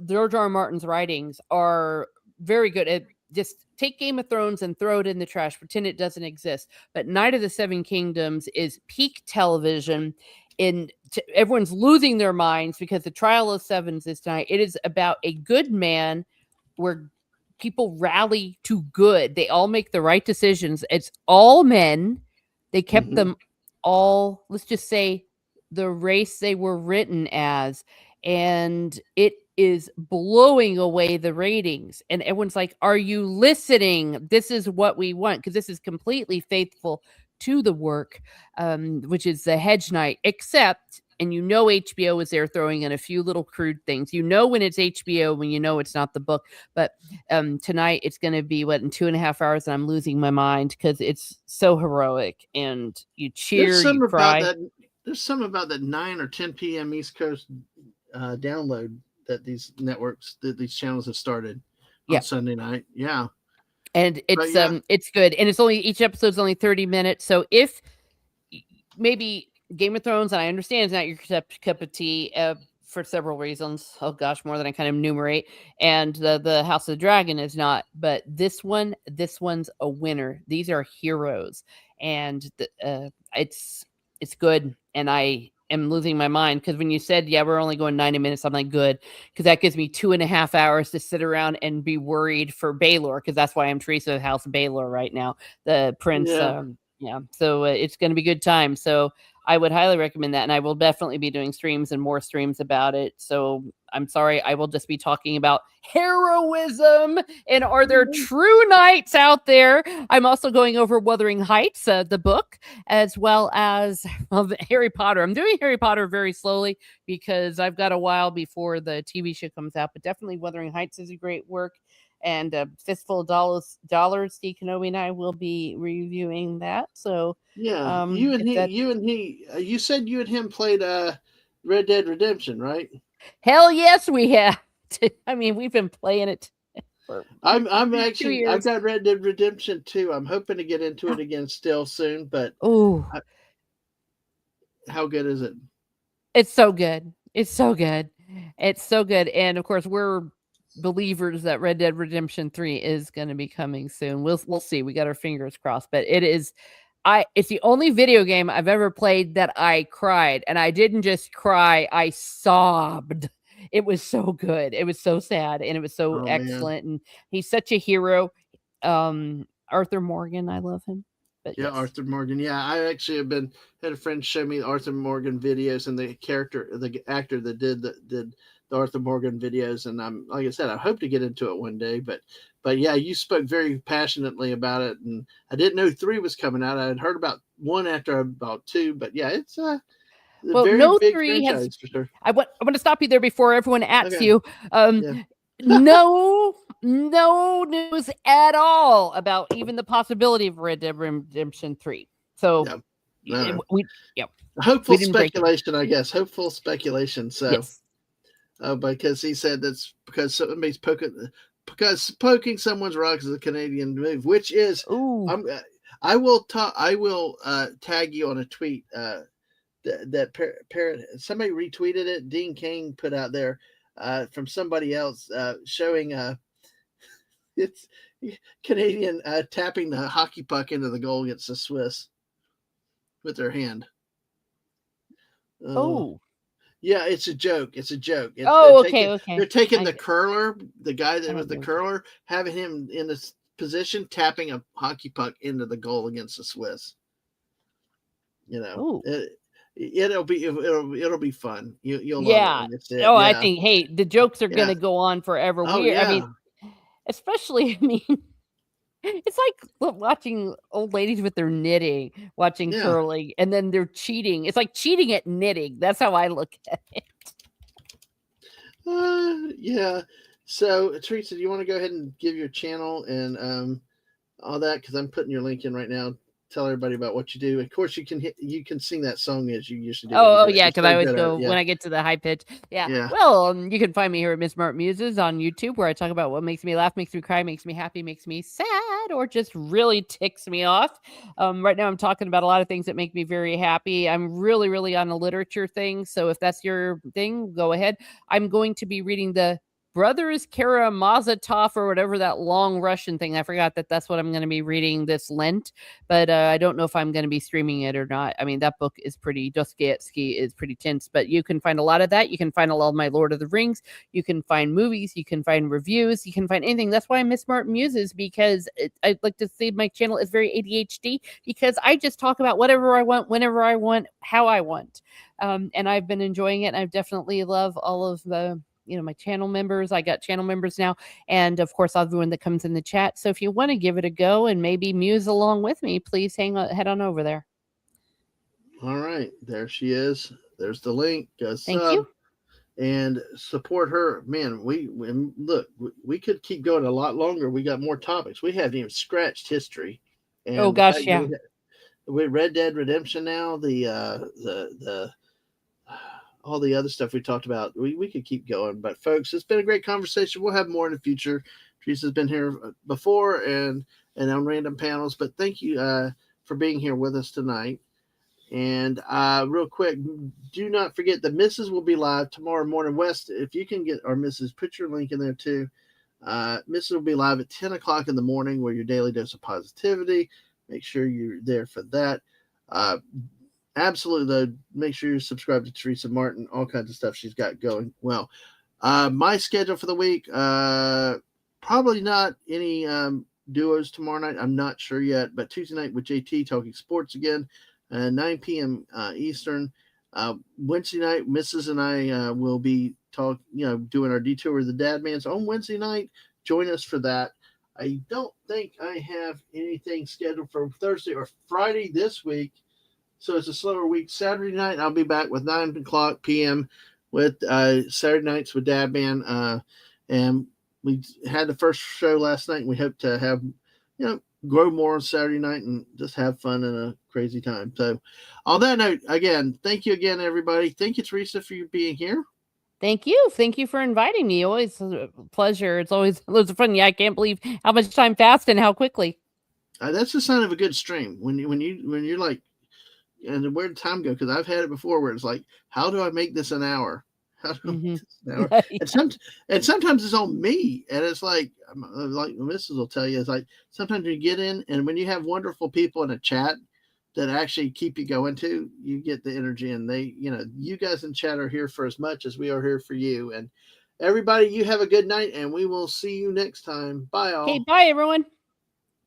George R. R. Martin's writings are very good. Just take Game of Thrones and throw it in the trash, pretend it doesn't exist. But Night of the Seven Kingdoms is peak television. Everyone's losing their minds because the Trial of Sevens is tonight. It is about a good man where people rally to good. They all make the right decisions. It's all men. They kept Mm-hmm. them all, let's just say, the race they were written as. And it is blowing away the ratings. And everyone's like, are you listening? This is what we want. Because this is completely faithful to the work, which is the Hedge Knight, except, and HBO is there throwing in a few little crude things. When it's HBO, when it's not the book. But tonight it's going to be, in 2.5 hours, and I'm losing my mind because it's so heroic. And you There's cheer, you some about cry. that. There's some about that 9 or 10 p.m. East Coast download that these networks, that these channels have started on Yeah. Sunday night. Yeah, And but yeah, it's good. And each episode's only 30 minutes. So if maybe Game of Thrones, and I understand it's not your cup of tea for several reasons. Oh gosh, more than I kind of enumerate. And the House of the Dragon is not, but this one's a winner. These are heroes, and it's good. And I am losing my mind because when you said, yeah, we're only going 90 minutes, I'm like, good, because that gives me 2.5 hours to sit around and be worried for Baelor, because that's why I'm Teresa of House Baelor right now, the prince. yeah. Yeah, so it's going to be good time. So I would highly recommend that, and I will definitely be doing streams and more streams about it. So I'm sorry, I will just be talking about heroism and are there true knights out there. I'm also going over Wuthering Heights, the book, as well as Harry Potter. I'm doing Harry Potter very slowly because I've got a while before the TV show comes out, but definitely Wuthering Heights is a great work. And Fistful of Dollars, Steve Kenobi and I will be reviewing that. So, Yeah, you and if he, that's you and he. You said you and him played Red Dead Redemption, right? hell yes, we have. I mean, we've been playing it for I'm 2 actually I've years. got Red Dead Redemption 2. I'm hoping to get into it again still soon, but Oh, I, how good is it? it's so good. It's so good. It's so good. And of course, we're believers that Red Dead Redemption 3 is going to be coming soon. We'll see. We got our fingers crossed, but it's the only video game I've ever played that I cried, and I didn't just cry, I sobbed. It was so good. It was so sad, and it was so Oh man, excellent, and he's such a hero. Arthur Morgan, I love him. But yeah, yes. Arthur Morgan. Yeah, I actually had a friend show me Arthur Morgan videos, and the actor that did the Arthur Morgan videos, and I'm like I said, I hope to get into it one day. But yeah, you spoke very passionately about it, and I didn't know 3 was coming out. I had heard about 1 after about 2, but yeah, it's a Well, very no big 3 has. franchise for sure. I want to stop you there before everyone ats Okay, you. yeah, No news at all about even the possibility of Red Dead Redemption 3. So yeah, no. we yeah, Hopeful we didn't break it. speculation, I guess. Hopeful speculation. So, Yes. because he said that's because somebody's poking someone's rocks is a Canadian move, which is Ooh. I will tag you on a tweet that parrot somebody retweeted it. Dean King put out there from somebody else showing it's Canadian tapping the hockey puck into the goal against the Swiss with their hand. Oh. Yeah, it's a joke. It's a joke. Oh, okay. They're taking I the curler, the guy that I was don't the know. curler, having him in this position, tapping a hockey puck into the goal against the Swiss. You know, Ooh. it'll be fun. You'll love it Yeah. when you see it. Oh, I Yeah, think the jokes are yeah. gonna go on forever. Oh I yeah, mean, especially it's like watching old ladies with their knitting, watching yeah. curling, and then they're cheating. It's like cheating at knitting. That's how I look at it. Yeah. So Teresa, do you want to go ahead and give your channel and all that? Because I'm putting your link in right now. Tell everybody about what you do. Of course, you can sing that song as you usually do when you Oh do it. yeah, You're because so I always good at go it. Yeah, when I get to the high pitch. Yeah. yeah. Well, you can find me here at Ms Martin Muses on YouTube, where I talk about what makes me laugh, makes me cry, makes me happy, makes me sad, or just really ticks me off. Right now, I'm talking about a lot of things that make me very happy. I'm really, really on a literature thing, so if that's your thing, go ahead. I'm going to be reading the Brothers Karamazov or whatever that long Russian thing. I forgot that's what I'm going to be reading this Lent, but I don't know if I'm going to be streaming it or not. I mean, that book is pretty, Dostoevsky is pretty tense, but you can find a lot of that. You can find a lot of my Lord of the Rings. You can find movies. You can find reviews. You can find anything. That's why I miss Martin Muses, because I'd like to say my channel is very ADHD, because I just talk about whatever I want, whenever I want, how I want. And I've been enjoying it. And I definitely love all of the my channel members. I got channel members now, and of course everyone that comes in the chat. So if you want to give it a go and maybe muse along with me, please head on over there. All right, there she is. There's the link. Go Thank sub you. and support her. Man, we look. We could keep going a lot longer. We got more topics. We haven't even scratched history, Oh and the gosh, fact yeah. that we Red Dead Redemption now. The all the other stuff we talked about. We could keep going, but folks, it's been a great conversation. We'll have more in the future. Teresa's been here before and on random panels, but thank you for being here with us tonight. And real quick, do not forget the Mrs. will be live tomorrow morning. West, if you can get our Mrs., put your link in there too. Mrs. will be live at 10 o'clock in the morning where your daily dose of positivity. Make sure you're there for that. Absolutely, though, make sure you subscribe to Teresa Martin, all kinds of stuff she's got going. Well, my schedule for the week, probably not any duos tomorrow night. I'm not sure yet, but Tuesday night with JT talking sports again, 9 p.m. Eastern. Wednesday night, Mrs. and I will be doing our detour of the Dad Mans on Wednesday night. Join us for that. I don't think I have anything scheduled for Thursday or Friday this week. So it's a slower week. Saturday night, I'll be back with 9 o'clock p.m. with Saturday nights with Dad Man. And we had the first show last night, and we hope to have, grow more on Saturday night and just have fun and a crazy time. So on that note, again, thank you again, everybody. Thank you, Teresa, for you being here. Thank you. Thank you for inviting me. Always a pleasure. It's always loads of fun. Yeah, I can't believe how much time passed and how quickly. That's the sign of a good stream. When you're like, and where did time go? Because I've had it before where it's like, how do I make this an hour? How do I make this an hour? Yeah. And sometimes it's on me, and it's like Mrs. will tell you, it's like sometimes you get in, and when you have wonderful people in a chat that actually keep you going too, you get the energy, and they, you guys in chat are here for as much as we are here for you. And everybody, you have a good night, and we will see you next time. Bye, all. Okay, bye everyone.